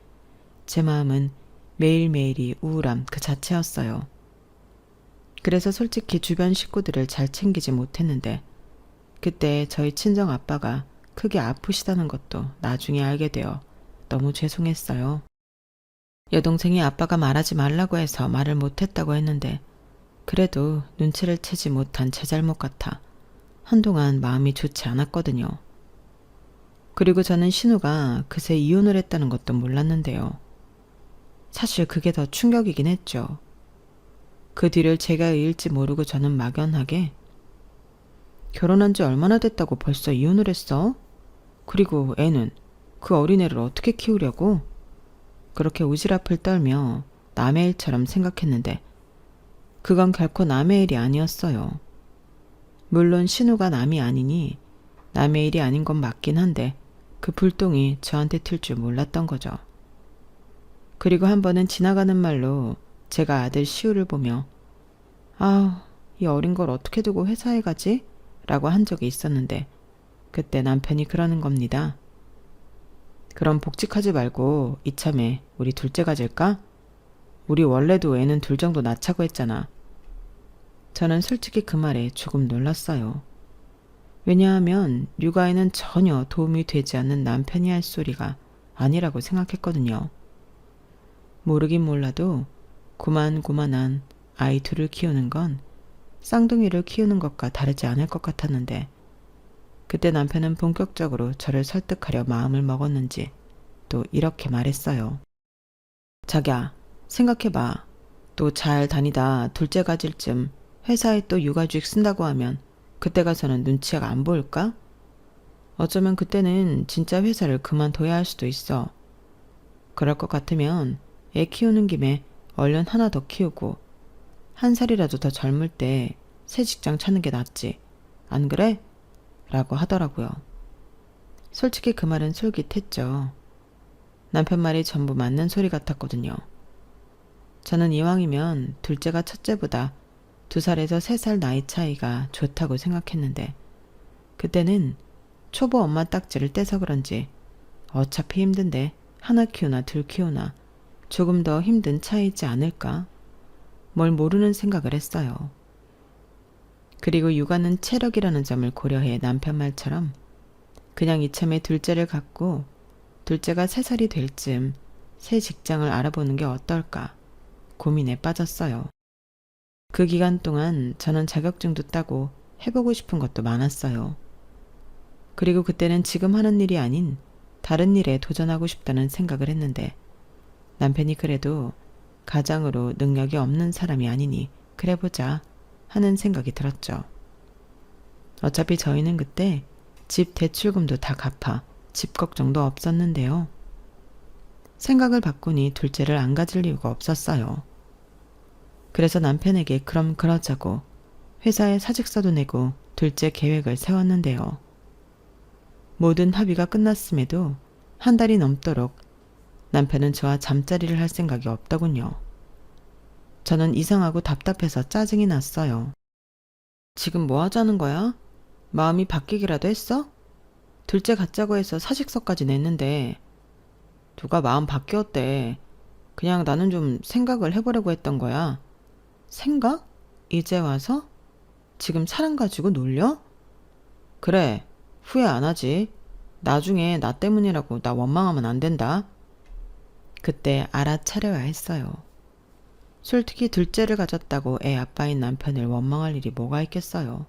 제 마음은 매일매일이 우울함 그 자체였어요. 그래서 솔직히 주변 식구들을 잘 챙기지 못했는데 그때 저희 친정 아빠가 크게 아프시다는 것도 나중에 알게 되어 너무 죄송했어요. 여동생이 아빠가 말하지 말라고 해서 말을 못했다고 했는데 그래도 눈치를 채지 못한 제 잘못 같아 한동안 마음이 좋지 않았거든요. 그리고 저는 신우가 그새 이혼을 했다는 것도 몰랐는데요. 사실 그게 더 충격이긴 했죠. 그 뒤를 제가 이을지 모르고 저는 막연하게 결혼한 지 얼마나 됐다고 벌써 이혼을 했어? 그리고 애는 그 어린애를 어떻게 키우려고? 그렇게 오지랖을 떨며 남의 일처럼 생각했는데 그건 결코 남의 일이 아니었어요. 물론 신우가 남이 아니니 남의 일이 아닌 건 맞긴 한데 그 불똥이 저한테 튈 줄 몰랐던 거죠. 그리고 한 번은 지나가는 말로 제가 아들 시우를 보며 아, 이 어린 걸 어떻게 두고 회사에 가지? 라고 한 적이 있었는데 그때 남편이 그러는 겁니다. 그럼 복직하지 말고 이참에 우리 둘째 가질까? 우리 원래도 애는 둘 정도 낳자고 했잖아. 저는 솔직히 그 말에 조금 놀랐어요. 왜냐하면 육아에는 전혀 도움이 되지 않는 남편이 할 소리가 아니라고 생각했거든요. 모르긴 몰라도 고만고만한 아이 둘을 키우는 건 쌍둥이를 키우는 것과 다르지 않을 것 같았는데 그때 남편은 본격적으로 저를 설득하려 마음을 먹었는지 또 이렇게 말했어요. 자기야, 생각해봐. 또 잘 다니다 둘째 가질 쯤 회사에 또 육아휴직 쓴다고 하면 그때 가서는 눈치가 안 보일까? 어쩌면 그때는 진짜 회사를 그만둬야 할 수도 있어. 그럴 것 같으면 애 키우는 김에 얼른 하나 더 키우고 1살이라도 더 젊을 때 새 직장 찾는 게 낫지. 안 그래? 라고 하더라고요. 솔직히 그 말은 솔깃했죠. 남편 말이 전부 맞는 소리 같았거든요. 저는 이왕이면 둘째가 첫째보다 2살에서 3살 나이 차이가 좋다고 생각했는데 그때는 초보 엄마 딱지를 떼서 그런지 어차피 힘든데 하나 키우나 둘 키우나 조금 더 힘든 차이지 않을까? 뭘 모르는 생각을 했어요. 그리고 육아는 체력이라는 점을 고려해 남편 말처럼 그냥 이참에 둘째를 갖고 둘째가 3살이 될 쯤 새 직장을 알아보는 게 어떨까 고민에 빠졌어요. 그 기간 동안 저는 자격증도 따고 해보고 싶은 것도 많았어요. 그리고 그때는 지금 하는 일이 아닌 다른 일에 도전하고 싶다는 생각을 했는데 남편이 그래도 가장으로 능력이 없는 사람이 아니니 그래보자 하는 생각이 들었죠. 어차피 저희는 그때 집 대출금도 다 갚아 집 걱정도 없었는데요. 생각을 바꾸니 둘째를 안 가질 이유가 없었어요. 그래서 남편에게 그럼 그러자고 회사에 사직서도 내고 둘째 계획을 세웠는데요. 모든 합의가 끝났음에도 한 달이 넘도록 남편은 저와 잠자리를 할 생각이 없더군요. 저는 이상하고 답답해서 짜증이 났어요. 지금 뭐 하자는 거야? 마음이 바뀌기라도 했어? 둘째 갖자고 해서 사직서까지 냈는데 누가 마음 바뀌었대. 그냥 나는 좀 생각을 해보려고 했던 거야. 생각? 이제 와서? 지금 사람 가지고 놀려? 그래, 후회 안 하지. 나중에 나 때문이라고 나 원망하면 안 된다. 그때 알아차려야 했어요. 솔직히 둘째를 가졌다고 애 아빠인 남편을 원망할 일이 뭐가 있겠어요.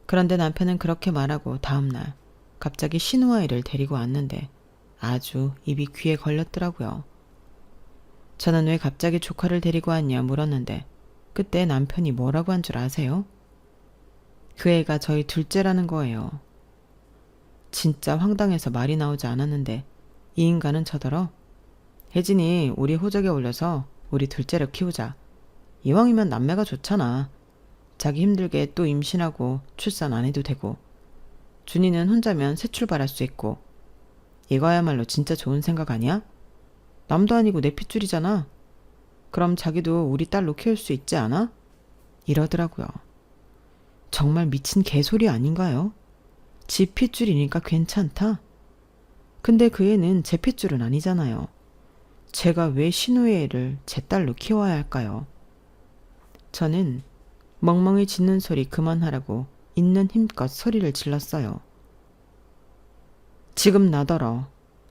그런데 남편은 그렇게 말하고 다음날 갑자기 신우아이를 데리고 왔는데 아주 입이 귀에 걸렸더라고요. 저는 왜 갑자기 조카를 데리고 왔냐 물었는데 그때 남편이 뭐라고 한 줄 아세요? 그 애가 저희 둘째라는 거예요. 진짜 황당해서 말이 나오지 않았는데 이 인간은 저더러 혜진이 우리 호적에 올려서 우리 둘째를 키우자. 이왕이면 남매가 좋잖아. 자기 힘들게 또 임신하고 출산 안 해도 되고 준이는 혼자면 새 출발할 수 있고 이거야말로 진짜 좋은 생각 아니야? 남도 아니고 내 핏줄이잖아. 그럼 자기도 우리 딸로 키울 수 있지 않아? 이러더라고요. 정말 미친 개소리 아닌가요? 지 핏줄이니까 괜찮다. 근데 그 애는 제 핏줄은 아니잖아요. 제가 왜 신우의 애를 제 딸로 키워야 할까요? 저는 멍멍이 짖는 소리 그만하라고 있는 힘껏 소리를 질렀어요. 지금 나더러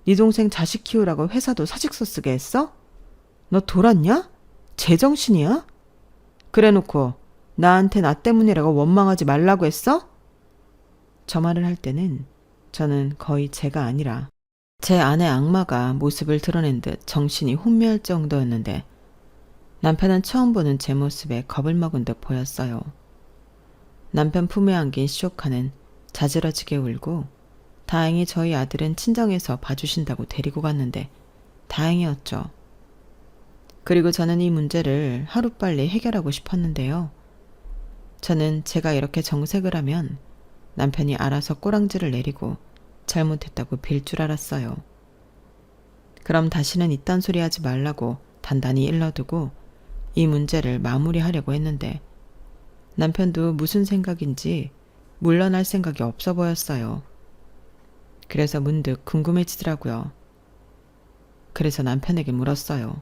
네 동생 자식 키우라고 회사도 사직서 쓰게 했어? 너 돌았냐? 제정신이야? 그래놓고 나한테 나 때문이라고 원망하지 말라고 했어? 저 말을 할 때는 저는 거의 제가 아니라 제 안의 악마가 모습을 드러낸 듯 정신이 혼미할 정도였는데 남편은 처음 보는 제 모습에 겁을 먹은 듯 보였어요. 남편 품에 안긴 시조카는 자지러지게 울고 다행히 저희 아들은 친정에서 봐주신다고 데리고 갔는데 다행이었죠. 그리고 저는 이 문제를 하루빨리 해결하고 싶었는데요. 저는 제가 이렇게 정색을 하면 남편이 알아서 꼬랑지를 내리고 잘못했다고 빌 줄 알았어요. 그럼 다시는 이딴 소리 하지 말라고 단단히 일러두고 이 문제를 마무리하려고 했는데 남편도 무슨 생각인지 물러날 생각이 없어 보였어요. 그래서 문득 궁금해지더라고요. 그래서 남편에게 물었어요.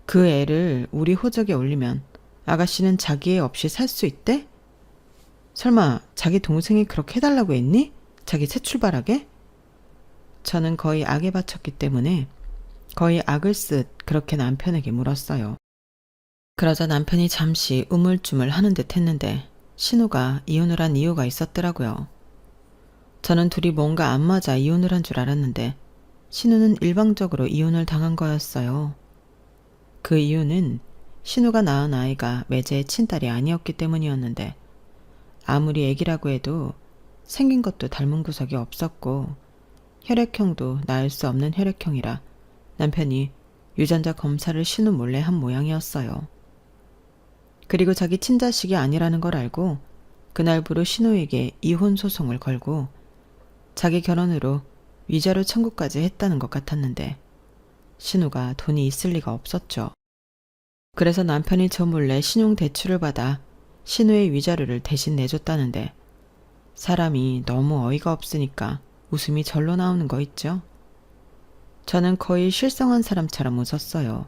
그 애를 우리 호적에 올리면 아가씨는 자기 애 없이 살 수 있대? 설마 자기 동생이 그렇게 해달라고 했니? 자기 새 출발하게? 저는 거의 악에 바쳤기 때문에 거의 악을 쓰듯 그렇게 남편에게 물었어요. 그러자 남편이 잠시 우물쭈물 하는 듯 했는데 신우가 이혼을 한 이유가 있었더라고요. 저는 둘이 뭔가 안 맞아 이혼을 한 줄 알았는데 신우는 일방적으로 이혼을 당한 거였어요. 그 이유는 신우가 낳은 아이가 매제의 친딸이 아니었기 때문이었는데 아무리 애기라고 해도 생긴 것도 닮은 구석이 없었고 혈액형도 낳을 수 없는 혈액형이라 남편이 유전자 검사를 신우 몰래 한 모양이었어요. 그리고 자기 친자식이 아니라는 걸 알고 그날부로 신우에게 이혼 소송을 걸고 자기 결혼으로 위자료 청구까지 했다는 것 같았는데 신우가 돈이 있을 리가 없었죠. 그래서 남편이 저 몰래 신용 대출을 받아 신우의 위자료를 대신 내줬다는데 사람이 너무 어이가 없으니까 웃음이 절로 나오는 거 있죠. 저는 거의 실성한 사람처럼 웃었어요.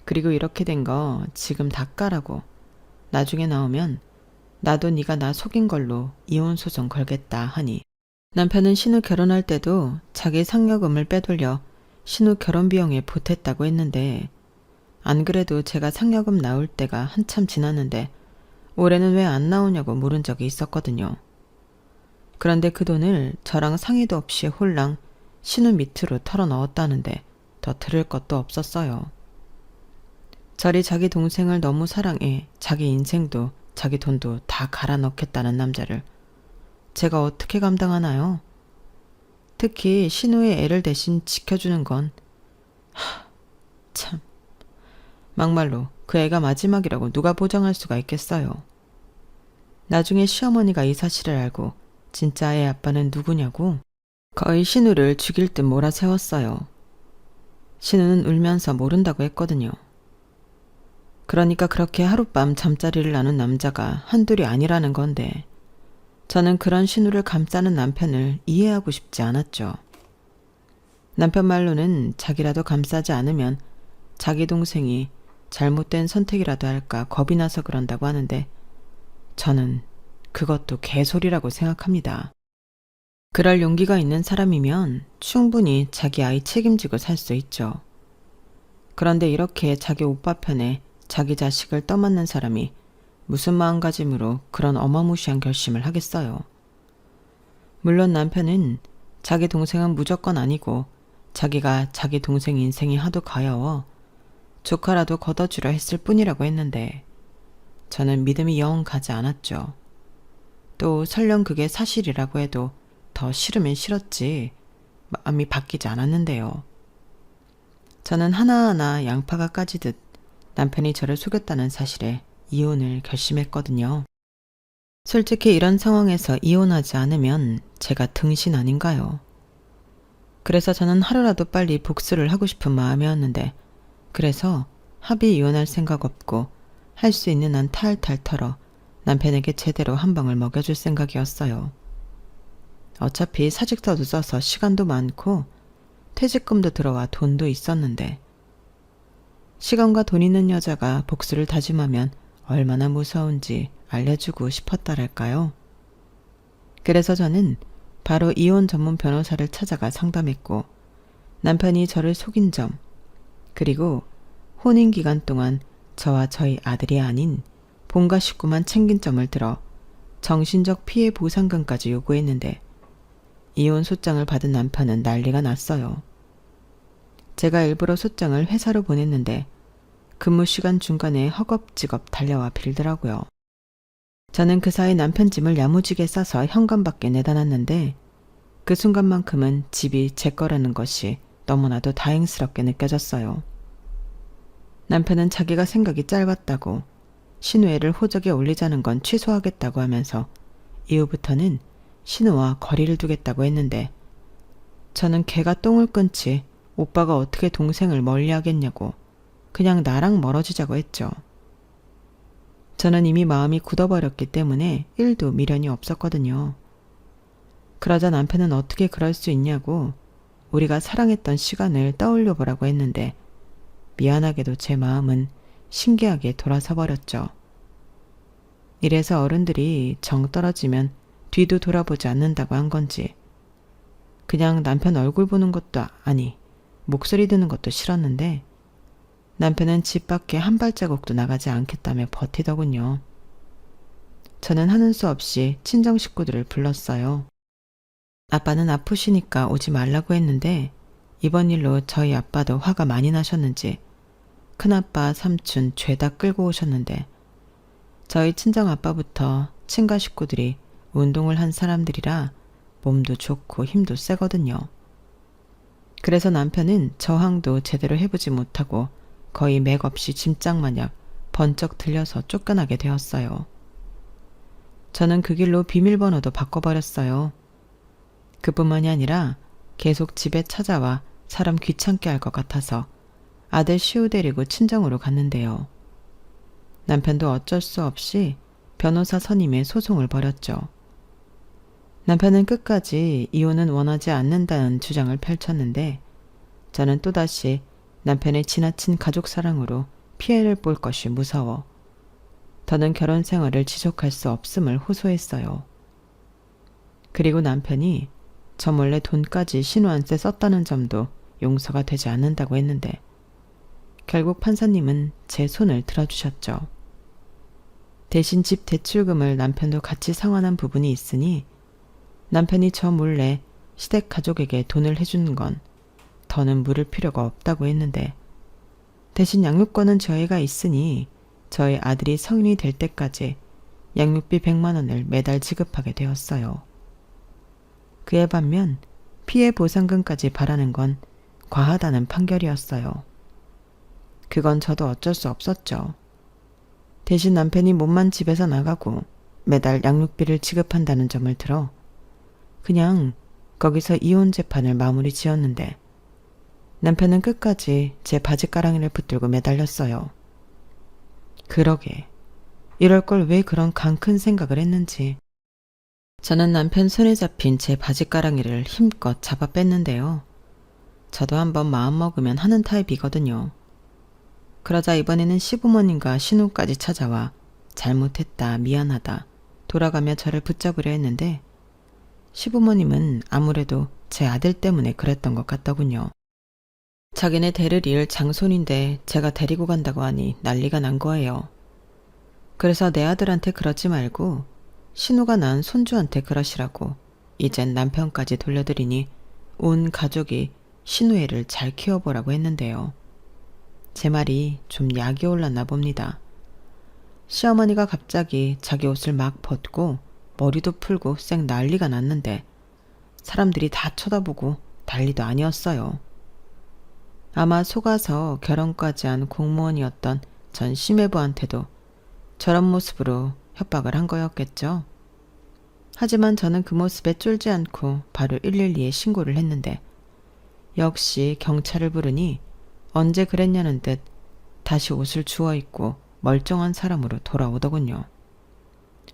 그리고 이렇게 된 거 지금 다 까라고 나중에 나오면 나도 네가 나 속인 걸로 이혼 소송 걸겠다 하니 남편은 신우 결혼할 때도 자기 상여금을 빼돌려 신우 결혼 비용에 보탰다고 했는데 안 그래도 제가 상여금 나올 때가 한참 지났는데 올해는 왜 안 나오냐고 물은 적이 있었거든요. 그런데 그 돈을 저랑 상의도 없이 홀랑 신우 밑으로 털어 넣었다는데 더 들을 것도 없었어요. 저리 자기 동생을 너무 사랑해 자기 인생도 자기 돈도 다 갈아 넣겠다는 남자를 제가 어떻게 감당하나요? 특히 신우의 애를 대신 지켜주는 건 참 막말로 그 애가 마지막이라고 누가 보장할 수가 있겠어요. 나중에 시어머니가 이 사실을 알고 진짜 애 아빠는 누구냐고 거의 신우를 죽일 듯 몰아세웠어요. 신우는 울면서 모른다고 했거든요. 그러니까 그렇게 하룻밤 잠자리를 나눈 남자가 한둘이 아니라는 건데 저는 그런 신우를 감싸는 남편을 이해하고 싶지 않았죠. 남편 말로는 자기라도 감싸지 않으면 자기 동생이 잘못된 선택이라도 할까 겁이 나서 그런다고 하는데 저는 그것도 개소리라고 생각합니다. 그럴 용기가 있는 사람이면 충분히 자기 아이 책임지고 살 수 있죠. 그런데 이렇게 자기 오빠 편에 자기 자식을 떠맡는 사람이 무슨 마음가짐으로 그런 어마무시한 결심을 하겠어요. 물론 남편은 자기 동생은 무조건 아니고 자기가 자기 동생 인생이 하도 가여워 조카라도 걷어주려 했을 뿐이라고 했는데 저는 믿음이 영 가지 않았죠. 또 설령 그게 사실이라고 해도 더 싫으면 싫었지 마음이 바뀌지 않았는데요. 저는 하나하나 양파가 까지듯 남편이 저를 속였다는 사실에 이혼을 결심했거든요. 솔직히 이런 상황에서 이혼하지 않으면 제가 등신 아닌가요? 그래서 저는 하루라도 빨리 복수를 하고 싶은 마음이었는데 그래서 합의 이혼할 생각 없고 할 수 있는 한 탈탈 털어 남편에게 제대로 한 방을 먹여줄 생각이었어요. 어차피 사직서도 써서 시간도 많고 퇴직금도 들어와 돈도 있었는데 시간과 돈 있는 여자가 복수를 다짐하면 얼마나 무서운지 알려주고 싶었다랄까요. 그래서 저는 바로 이혼 전문 변호사를 찾아가 상담했고 남편이 저를 속인 점 그리고 혼인 기간 동안 저와 저희 아들이 아닌 본가 식구만 챙긴 점을 들어 정신적 피해 보상금까지 요구했는데 이혼 소장을 받은 남편은 난리가 났어요. 제가 일부러 소장을 회사로 보냈는데 근무 시간 중간에 허겁지겁 달려와 빌더라고요. 저는 그 사이 남편 짐을 야무지게 싸서 현관 밖에 내다 놨는데 그 순간만큼은 집이 제 거라는 것이 너무나도 다행스럽게 느껴졌어요. 남편은 자기가 생각이 짧았다고 신우애를 호적에 올리자는 건 취소하겠다고 하면서 이후부터는 신우와 거리를 두겠다고 했는데 저는 걔가 똥을 끊지 오빠가 어떻게 동생을 멀리하겠냐고 그냥 나랑 멀어지자고 했죠. 저는 이미 마음이 굳어버렸기 때문에 1도 미련이 없었거든요. 그러자 남편은 어떻게 그럴 수 있냐고 우리가 사랑했던 시간을 떠올려 보라고 했는데 미안하게도 제 마음은 신기하게 돌아서 버렸죠. 이래서 어른들이 정 떨어지면 뒤도 돌아보지 않는다고 한 건지 그냥 남편 얼굴 보는 것도 아니 목소리 듣는 것도 싫었는데 남편은 집 밖에 한 발자국도 나가지 않겠다며 버티더군요. 저는 하는 수 없이 친정 식구들을 불렀어요. 아빠는 아프시니까 오지 말라고 했는데 이번 일로 저희 아빠도 화가 많이 나셨는지 큰아빠, 삼촌 죄다 끌고 오셨는데 저희 친정 아빠부터 친가 식구들이 운동을 한 사람들이라 몸도 좋고 힘도 세거든요. 그래서 남편은 저항도 제대로 해보지 못하고 거의 맥없이 짐짝마냥 번쩍 들려서 쫓겨나게 되었어요. 저는 그 길로 비밀번호도 바꿔버렸어요. 그뿐만이 아니라 계속 집에 찾아와 사람 귀찮게 할 것 같아서 아들 시우 데리고 친정으로 갔는데요. 남편도 어쩔 수 없이 변호사 선임의 소송을 벌였죠. 남편은 끝까지 이혼은 원하지 않는다는 주장을 펼쳤는데 저는 또다시 남편의 지나친 가족 사랑으로 피해를 볼 것이 무서워 더는 결혼 생활을 지속할 수 없음을 호소했어요. 그리고 남편이 저 몰래 돈까지 신우한테 썼다는 점도 용서가 되지 않는다고 했는데 결국 판사님은 제 손을 들어주셨죠. 대신 집 대출금을 남편도 같이 상환한 부분이 있으니 남편이 저 몰래 시댁 가족에게 돈을 해주는 건 더는 물을 필요가 없다고 했는데 대신 양육권은 저희가 있으니 저희 아들이 성인이 될 때까지 양육비 100만 원을 매달 지급하게 되었어요. 그에 반면 피해 보상금까지 바라는 건 과하다는 판결이었어요. 그건 저도 어쩔 수 없었죠. 대신 남편이 몸만 집에서 나가고 매달 양육비를 지급한다는 점을 들어 그냥 거기서 이혼 재판을 마무리 지었는데 남편은 끝까지 제 바지가랑이를 붙들고 매달렸어요. 그러게 이럴 걸 왜 그런 강 큰 생각을 했는지. 저는 남편 손에 잡힌 제 바지가랑이를 힘껏 잡아 뺐는데요. 저도 한번 마음먹으면 하는 타입이거든요. 그러자 이번에는 시부모님과 신우까지 찾아와 잘못했다, 미안하다, 돌아가며 저를 붙잡으려 했는데 시부모님은 아무래도 제 아들 때문에 그랬던 것 같더군요. 자기네 데려릴 장손인데 제가 데리고 간다고 하니 난리가 난 거예요. 그래서 내 아들한테 그러지 말고 신우가 난 손주한테 그러시라고 이젠 남편까지 돌려드리니 온 가족이 신우 애를 잘 키워보라고 했는데요. 제 말이 좀 약이 올랐나 봅니다. 시어머니가 갑자기 자기 옷을 막 벗고 머리도 풀고 쌩 난리가 났는데 사람들이 다 쳐다보고 난리도 아니었어요. 아마 속아서 결혼까지 한 공무원이었던 전 심해부한테도 저런 모습으로 협박을 한 거였겠죠. 하지만 저는 그 모습에 쫄지 않고 바로 112에 신고를 했는데 역시 경찰을 부르니 언제 그랬냐는 듯 다시 옷을 주워 입고 멀쩡한 사람으로 돌아오더군요.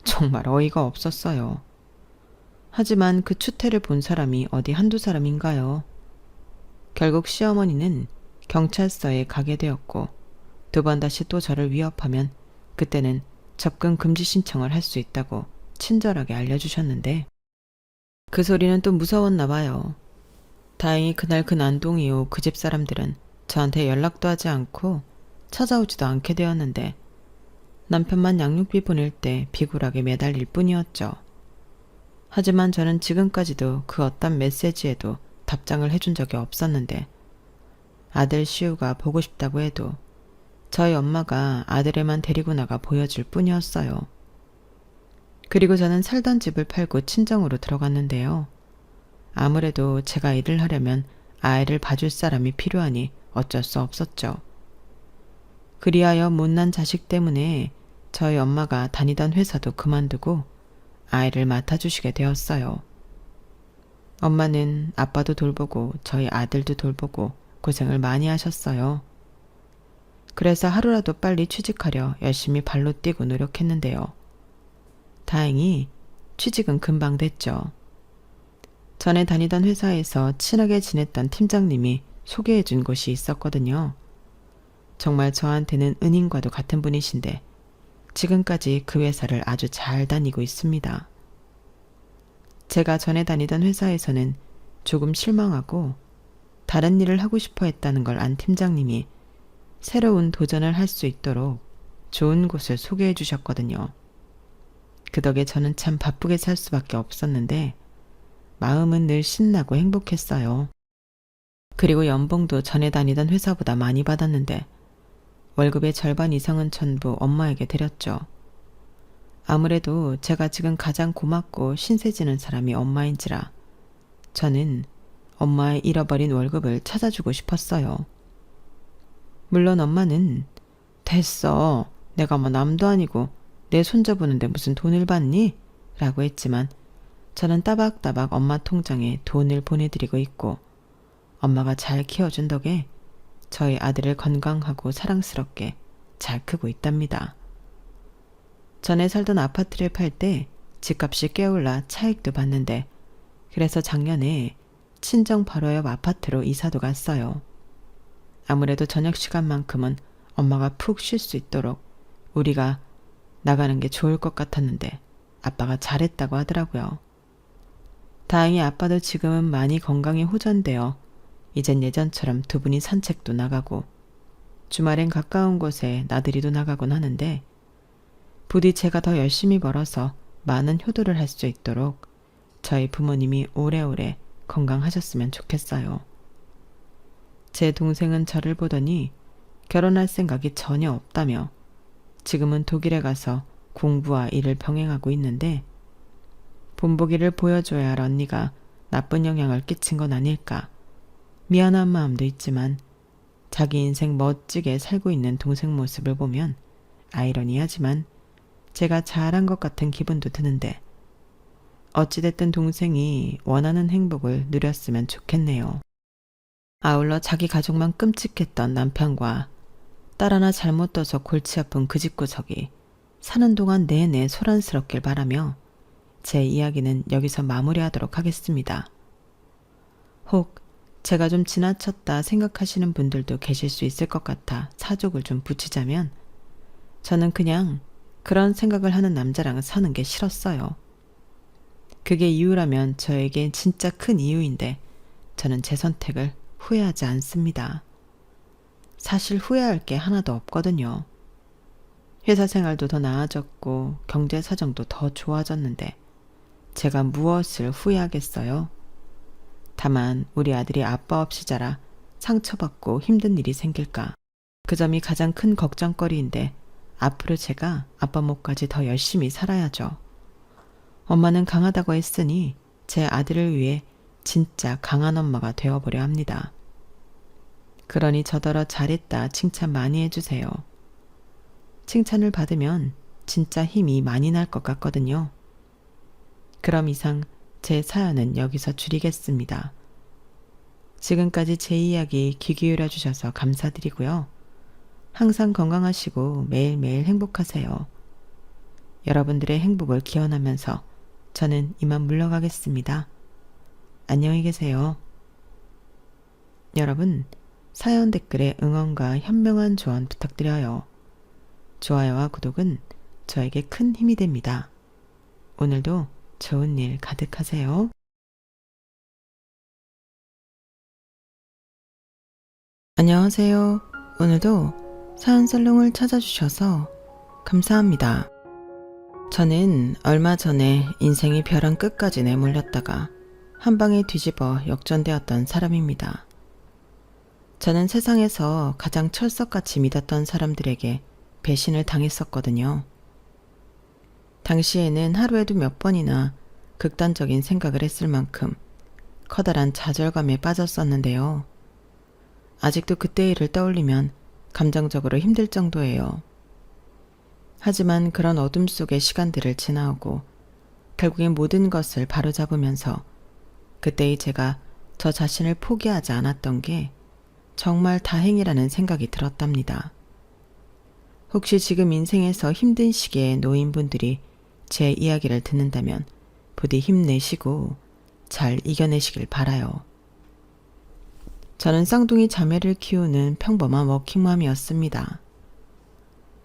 정말 어이가 없었어요. 하지만 그 추태를 본 사람이 어디 한두 사람인가요? 결국 시어머니는 경찰서에 가게 되었고 2번 다시 또 저를 위협하면 그때는 접근 금지 신청을 할 수 있다고 친절하게 알려주셨는데 그 소리는 또 무서웠나 봐요. 다행히 그날 그 난동 이후 그 집 사람들은 저한테 연락도 하지 않고 찾아오지도 않게 되었는데 남편만 양육비 보낼 때 비굴하게 매달릴 뿐이었죠. 하지만 저는 지금까지도 그 어떤 메시지에도 답장을 해준 적이 없었는데 아들 시우가 보고 싶다고 해도 저희 엄마가 아들애만 데리고 나가 보여줄 뿐이었어요. 그리고 저는 살던 집을 팔고 친정으로 들어갔는데요. 아무래도 제가 일을 하려면 아이를 봐줄 사람이 필요하니 어쩔 수 없었죠. 그리하여 못난 자식 때문에 저희 엄마가 다니던 회사도 그만두고 아이를 맡아주시게 되었어요. 엄마는 아빠도 돌보고 저희 아들도 돌보고 고생을 많이 하셨어요. 그래서 하루라도 빨리 취직하려 열심히 발로 뛰고 노력했는데요. 다행히 취직은 금방 됐죠. 전에 다니던 회사에서 친하게 지냈던 팀장님이 소개해준 곳이 있었거든요. 정말 저한테는 은인과도 같은 분이신데 지금까지 그 회사를 아주 잘 다니고 있습니다. 제가 전에 다니던 회사에서는 조금 실망하고 다른 일을 하고 싶어 했다는 걸 안 팀장님이 새로운 도전을 할 수 있도록 좋은 곳을 소개해 주셨거든요. 그 덕에 저는 참 바쁘게 살 수밖에 없었는데 마음은 늘 신나고 행복했어요. 그리고 연봉도 전에 다니던 회사보다 많이 받았는데 월급의 절반 이상은 전부 엄마에게 드렸죠. 아무래도 제가 지금 가장 고맙고 신세지는 사람이 엄마인지라 저는 엄마의 잃어버린 월급을 찾아주고 싶었어요. 물론 엄마는 됐어. 내가 뭐 남도 아니고 내 손자 보는데 무슨 돈을 받니? 라고 했지만 저는 따박따박 엄마 통장에 돈을 보내드리고 있고 엄마가 잘 키워준 덕에 저희 아들을 건강하고 사랑스럽게 잘 크고 있답니다. 전에 살던 아파트를 팔 때 집값이 꽤 올라 차익도 봤는데 그래서 작년에 친정 바로 옆 아파트로 이사도 갔어요. 아무래도 저녁 시간만큼은 엄마가 푹 쉴 수 있도록 우리가 나가는 게 좋을 것 같았는데 아빠가 잘했다고 하더라고요. 다행히 아빠도 지금은 많이 건강이 호전되어 이젠 예전처럼 2분이 산책도 나가고 주말엔 가까운 곳에 나들이도 나가곤 하는데 부디 제가 더 열심히 벌어서 많은 효도를 할 수 있도록 저희 부모님이 오래오래 건강하셨으면 좋겠어요. 제 동생은 저를 보더니 결혼할 생각이 전혀 없다며 지금은 독일에 가서 공부와 일을 병행하고 있는데 본보기를 보여줘야 할 언니가 나쁜 영향을 끼친 건 아닐까 미안한 마음도 있지만 자기 인생 멋지게 살고 있는 동생 모습을 보면 아이러니하지만 제가 잘한 것 같은 기분도 드는데 어찌됐든 동생이 원하는 행복을 누렸으면 좋겠네요. 아울러 자기 가족만 끔찍했던 남편과 딸 하나 잘못 둬서 골치 아픈 그 집구석이 사는 동안 내내 소란스럽길 바라며 제 이야기는 여기서 마무리하도록 하겠습니다. 혹 제가 좀 지나쳤다 생각하시는 분들도 계실 수 있을 것 같아 사족을 좀 붙이자면 저는 그냥 그런 생각을 하는 남자랑 사는 게 싫었어요. 그게 이유라면 저에겐 진짜 큰 이유인데 저는 제 선택을 후회하지 않습니다. 사실 후회할 게 하나도 없거든요. 회사 생활도 더 나아졌고 경제 사정도 더 좋아졌는데 제가 무엇을 후회하겠어요? 다만 우리 아들이 아빠 없이 자라 상처받고 힘든 일이 생길까? 그 점이 가장 큰 걱정거리인데 앞으로 제가 아빠 몫까지 더 열심히 살아야죠. 엄마는 강하다고 했으니 제 아들을 위해 진짜 강한 엄마가 되어보려 합니다. 그러니 저더러 잘했다 칭찬 많이 해주세요. 칭찬을 받으면 진짜 힘이 많이 날 것 같거든요. 그럼 이상 제 사연은 여기서 줄이겠습니다. 지금까지 제 이야기 귀 기울여 주셔서 감사드리고요. 항상 건강하시고 매일매일 행복하세요. 여러분들의 행복을 기원하면서 저는 이만 물러가겠습니다. 안녕히 계세요. 여러분, 사연 댓글에 응원과 현명한 조언 부탁드려요. 좋아요와 구독은 저에게 큰 힘이 됩니다. 오늘도 좋은 일 가득하세요. 안녕하세요. 오늘도 사연 살롱을 찾아주셔서 감사합니다. 저는 얼마 전에 인생이 벼랑 끝까지 내몰렸다가 한 방에 뒤집어 역전되었던 사람입니다. 저는 세상에서 가장 철석같이 믿었던 사람들에게 배신을 당했었거든요. 당시에는 하루에도 몇 번이나 극단적인 생각을 했을 만큼 커다란 좌절감에 빠졌었는데요. 아직도 그때 일을 떠올리면 감정적으로 힘들 정도예요. 하지만 그런 어둠 속의 시간들을 지나오고 결국엔 모든 것을 바로잡으면서 그때의 제가 저 자신을 포기하지 않았던 게 정말 다행이라는 생각이 들었답니다. 혹시 지금 인생에서 힘든 시기에 놓인 분들이 제 이야기를 듣는다면 부디 힘내시고 잘 이겨내시길 바라요. 저는 쌍둥이 자매를 키우는 평범한 워킹맘이었습니다.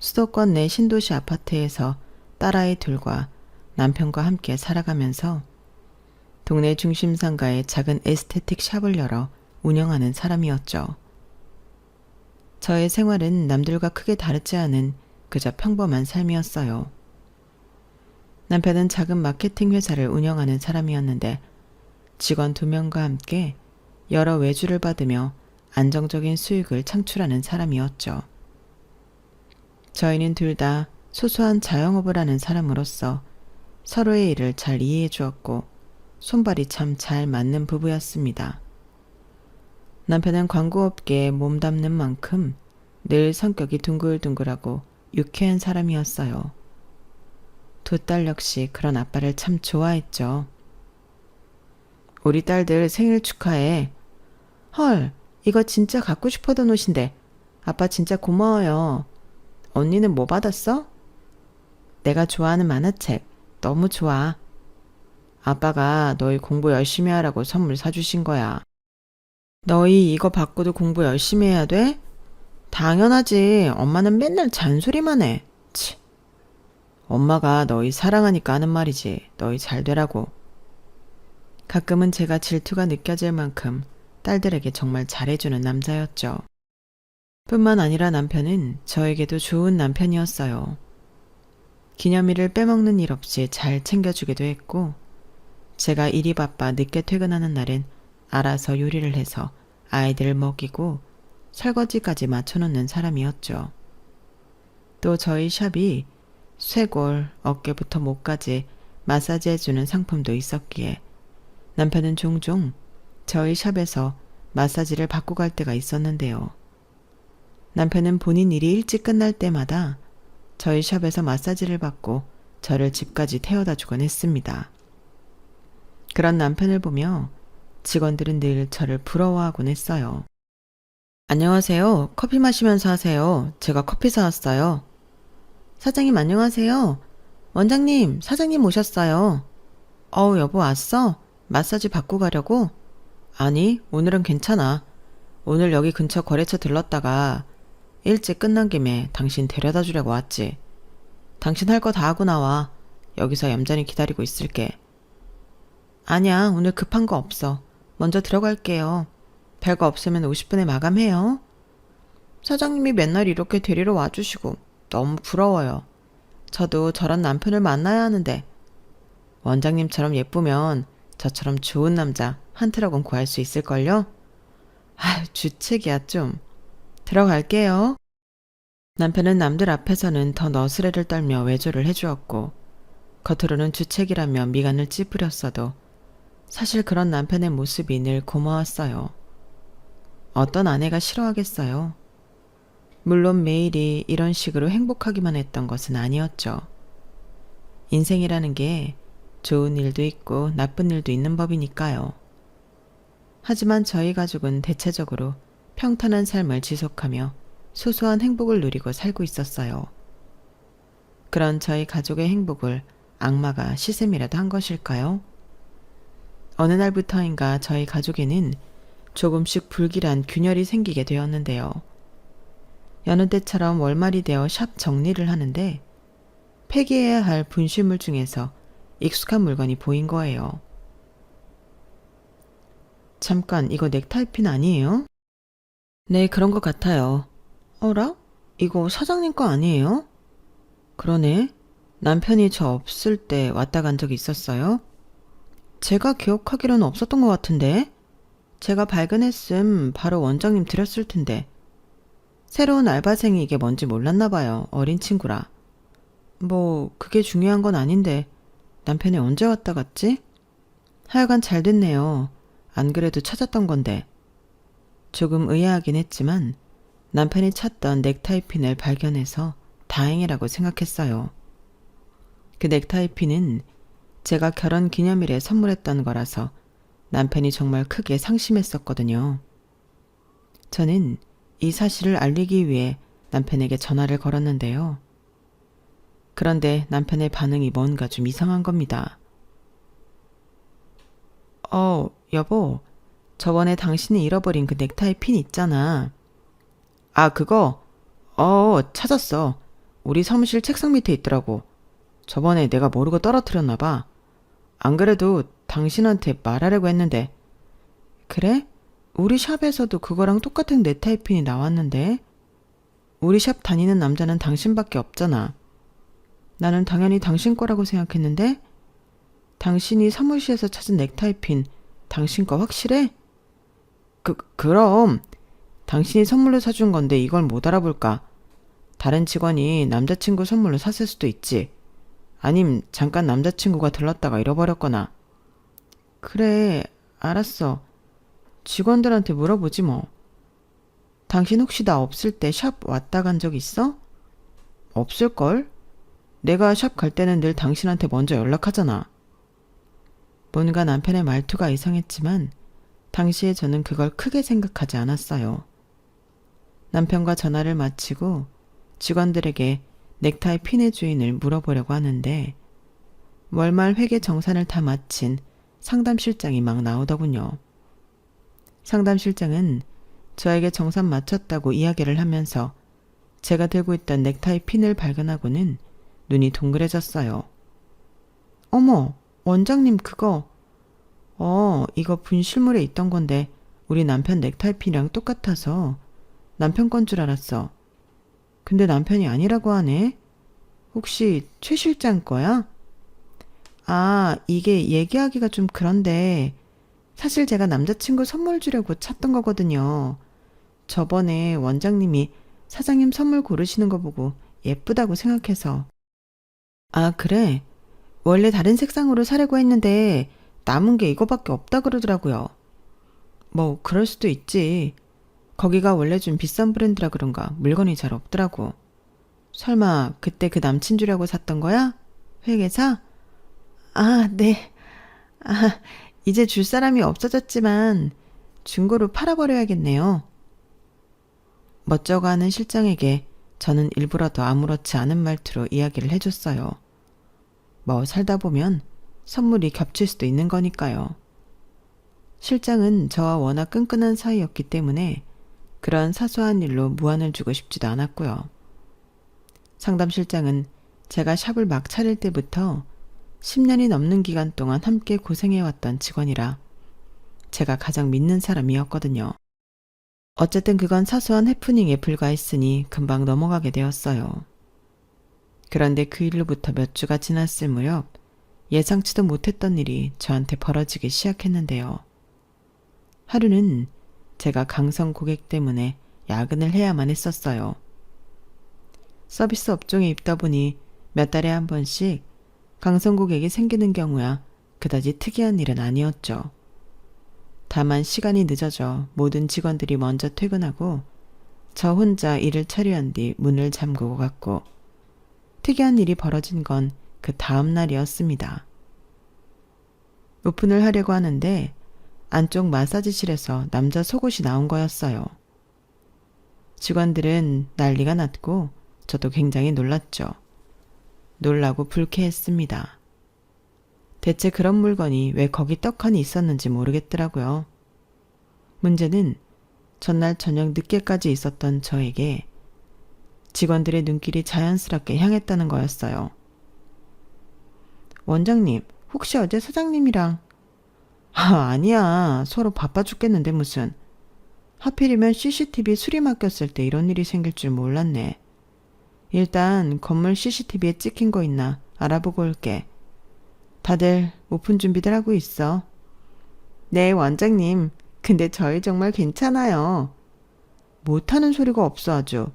수도권 내 신도시 아파트에서 딸아이 둘과 남편과 함께 살아가면서 동네 중심 상가에 작은 에스테틱 샵을 열어 운영하는 사람이었죠. 저의 생활은 남들과 크게 다르지 않은 그저 평범한 삶이었어요. 남편은 작은 마케팅 회사를 운영하는 사람이었는데 직원 2명과 함께 여러 외주를 받으며 안정적인 수익을 창출하는 사람이었죠. 저희는 둘 다 소소한 자영업을 하는 사람으로서 서로의 일을 잘 이해해 주었고 손발이 참 잘 맞는 부부였습니다. 남편은 광고업계에 몸담는 만큼 늘 성격이 둥글둥글하고 유쾌한 사람이었어요. 두 딸 역시 그런 아빠를 참 좋아했죠. 우리 딸들 생일 축하해. 헐, 이거 진짜 갖고 싶었던 옷인데 아빠 진짜 고마워요. 언니는 뭐 받았어? 내가 좋아하는 만화책. 너무 좋아. 아빠가 너희 공부 열심히 하라고 선물 사주신 거야. 너희 이거 받고도 공부 열심히 해야 돼? 당연하지. 엄마는 맨날 잔소리만 해. 치. 엄마가 너희 사랑하니까 하는 말이지. 너희 잘 되라고. 가끔은 제가 질투가 느껴질 만큼 딸들에게 정말 잘해주는 남자였죠. 뿐만 아니라 남편은 저에게도 좋은 남편이었어요. 기념일을 빼먹는 일 없이 잘 챙겨주기도 했고 제가 일이 바빠 늦게 퇴근하는 날엔 알아서 요리를 해서 아이들을 먹이고 설거지까지 맞춰놓는 사람이었죠. 또 저희 샵이 쇄골, 어깨부터 목까지 마사지해주는 상품도 있었기에 남편은 종종 저희 샵에서 마사지를 받고 갈 때가 있었는데요. 남편은 본인 일이 일찍 끝날 때마다 저희 샵에서 마사지를 받고 저를 집까지 태워다 주곤 했습니다. 그런 남편을 보며 직원들은 늘 저를 부러워하곤 했어요. 안녕하세요. 커피 마시면서 하세요. 제가 커피 사왔어요. 사장님 안녕하세요. 원장님, 사장님 오셨어요. 여보 왔어? 마사지 받고 가려고? 아니, 오늘은 괜찮아. 오늘 여기 근처 거래처 들렀다가 일찍 끝난 김에 당신 데려다 주려고 왔지. 당신 할 거 다 하고 나와. 여기서 얌전히 기다리고 있을게. 아니야, 오늘 급한 거 없어. 먼저 들어갈게요. 별거 없으면 50분에 마감해요. 사장님이 맨날 이렇게 데리러 와주시고 너무 부러워요. 저도 저런 남편을 만나야 하는데 원장님처럼 예쁘면 저처럼 좋은 남자 한 트럭은 구할 수 있을걸요? 아휴, 주책이야 좀. 들어갈게요. 남편은 남들 앞에서는 더 너스레를 떨며 외조를 해주었고 겉으로는 주책이라며 미간을 찌푸렸어도 사실 그런 남편의 모습이 늘 고마웠어요. 어떤 아내가 싫어하겠어요. 물론 매일이 이런 식으로 행복하기만 했던 것은 아니었죠. 인생이라는 게 좋은 일도 있고 나쁜 일도 있는 법이니까요. 하지만 저희 가족은 대체적으로 평탄한 삶을 지속하며 소소한 행복을 누리고 살고 있었어요. 그런 저희 가족의 행복을 악마가 시샘이라도 한 것일까요? 어느 날부터인가 저희 가족에는 조금씩 불길한 균열이 생기게 되었는데요. 여느 때처럼 월말이 되어 샵 정리를 하는데 폐기해야 할 분실물 중에서 익숙한 물건이 보인 거예요. 잠깐, 이거 넥타이핀 아니에요? 네, 그런 것 같아요. 어라? 이거 사장님 거 아니에요? 그러네. 남편이 저 없을 때 왔다 간 적이 있었어요? 제가 기억하기로는 없었던 것 같은데. 제가 발견했음 바로 원장님 드렸을 텐데. 새로운 알바생이 이게 뭔지 몰랐나 봐요. 어린 친구라. 뭐 그게 중요한 건 아닌데 남편이 언제 왔다 갔지? 하여간 잘 됐네요. 안 그래도 찾았던 건데. 조금 의아하긴 했지만 남편이 찾던 넥타이핀을 발견해서 다행이라고 생각했어요. 그 넥타이핀은 제가 결혼 기념일에 선물했던 거라서 남편이 정말 크게 상심했었거든요. 저는 이 사실을 알리기 위해 남편에게 전화를 걸었는데요. 그런데 남편의 반응이 뭔가 좀 이상한 겁니다. 여보, 저번에 당신이 잃어버린 그 넥타이 핀 있잖아. 아, 그거? 찾았어. 우리 사무실 책상 밑에 있더라고. 저번에 내가 모르고 떨어뜨렸나 봐. 안 그래도 당신한테 말하려고 했는데. 그래? 우리 샵에서도 그거랑 똑같은 넥타이 핀이 나왔는데. 우리 샵 다니는 남자는 당신밖에 없잖아. 나는 당연히 당신 거라고 생각했는데. 당신이 사무실에서 찾은 넥타이 핀 당신 거 확실해? 그럼 당신이 선물로 사준 건데 이걸 못 알아볼까? 다른 직원이 남자친구 선물로 샀을 수도 있지. 아님 잠깐 남자친구가 들렀다가 잃어버렸거나. 그래, 알았어. 직원들한테 물어보지 뭐. 당신 혹시 나 없을 때 샵 왔다 간 적 있어? 없을걸? 내가 샵 갈 때는 늘 당신한테 먼저 연락하잖아. 뭔가 남편의 말투가 이상했지만 당시에 저는 그걸 크게 생각하지 않았어요. 남편과 전화를 마치고 직원들에게 넥타이 핀의 주인을 물어보려고 하는데 월말 회계 정산을 다 마친 상담실장이 막 나오더군요. 상담실장은 저에게 정산 마쳤다고 이야기를 하면서 제가 들고 있던 넥타이 핀을 발견하고는 눈이 동그래졌어요. 어머, 원장님 그거. 이거 분실물에 있던 건데 우리 남편 넥타이 핀이랑 똑같아서 남편 건 줄 알았어. 근데 남편이 아니라고 하네. 혹시 최 실장 거야? 아, 이게 얘기하기가 좀 그런데 사실 제가 남자친구 선물 주려고 찾던 거거든요. 저번에 원장님이 사장님 선물 고르시는 거 보고 예쁘다고 생각해서. 아, 그래? 원래 다른 색상으로 사려고 했는데 남은 게 이거밖에 없다 그러더라고요. 뭐 그럴 수도 있지. 거기가 원래 좀 비싼 브랜드라 그런가 물건이 잘 없더라고. 설마 그때 그 남친 주려고 샀던 거야? 회계사? 아, 네. 아, 이제 줄 사람이 없어졌지만 중고로 팔아버려야겠네요. 멋쩍어 하는 실장에게 저는 일부러 더 아무렇지 않은 말투로 이야기를 해줬어요. 뭐 살다 보면 선물이 겹칠 수도 있는 거니까요. 실장은 저와 워낙 끈끈한 사이였기 때문에 그런 사소한 일로 무안을 주고 싶지도 않았고요. 상담실장은 제가 샵을 막 차릴 때부터 10년이 넘는 기간 동안 함께 고생해왔던 직원이라 제가 가장 믿는 사람이었거든요. 어쨌든 그건 사소한 해프닝에 불과했으니 금방 넘어가게 되었어요. 그런데 그 일로부터 몇 주가 지났을 무렵 예상치도 못했던 일이 저한테 벌어지기 시작했는데요. 하루는 제가 강성 고객 때문에 야근을 해야만 했었어요. 서비스 업종에 있다 보니 몇 달에 한 번씩 강성 고객이 생기는 경우야 그다지 특이한 일은 아니었죠. 다만 시간이 늦어져 모든 직원들이 먼저 퇴근하고 저 혼자 일을 처리한 뒤 문을 잠그고 갔고, 특이한 일이 벌어진 건 그 다음 날이었습니다. 오픈을 하려고 하는데 안쪽 마사지실에서 남자 속옷이 나온 거였어요. 직원들은 난리가 났고 저도 굉장히 놀랐죠. 놀라고 불쾌했습니다. 대체 그런 물건이 왜 거기 떡하니 있었는지 모르겠더라고요. 문제는 전날 저녁 늦게까지 있었던 저에게 직원들의 눈길이 자연스럽게 향했다는 거였어요. 원장님, 혹시 어제 사장님이랑... 아니야. 서로 바빠 죽겠는데 무슨. 하필이면 CCTV 수리 맡겼을 때 이런 일이 생길 줄 몰랐네. 일단 건물 CCTV에 찍힌 거 있나 알아보고 올게. 다들 오픈 준비들 하고 있어. 네, 원장님. 근데 저희 정말 괜찮아요. 못하는 소리가 없어 아주.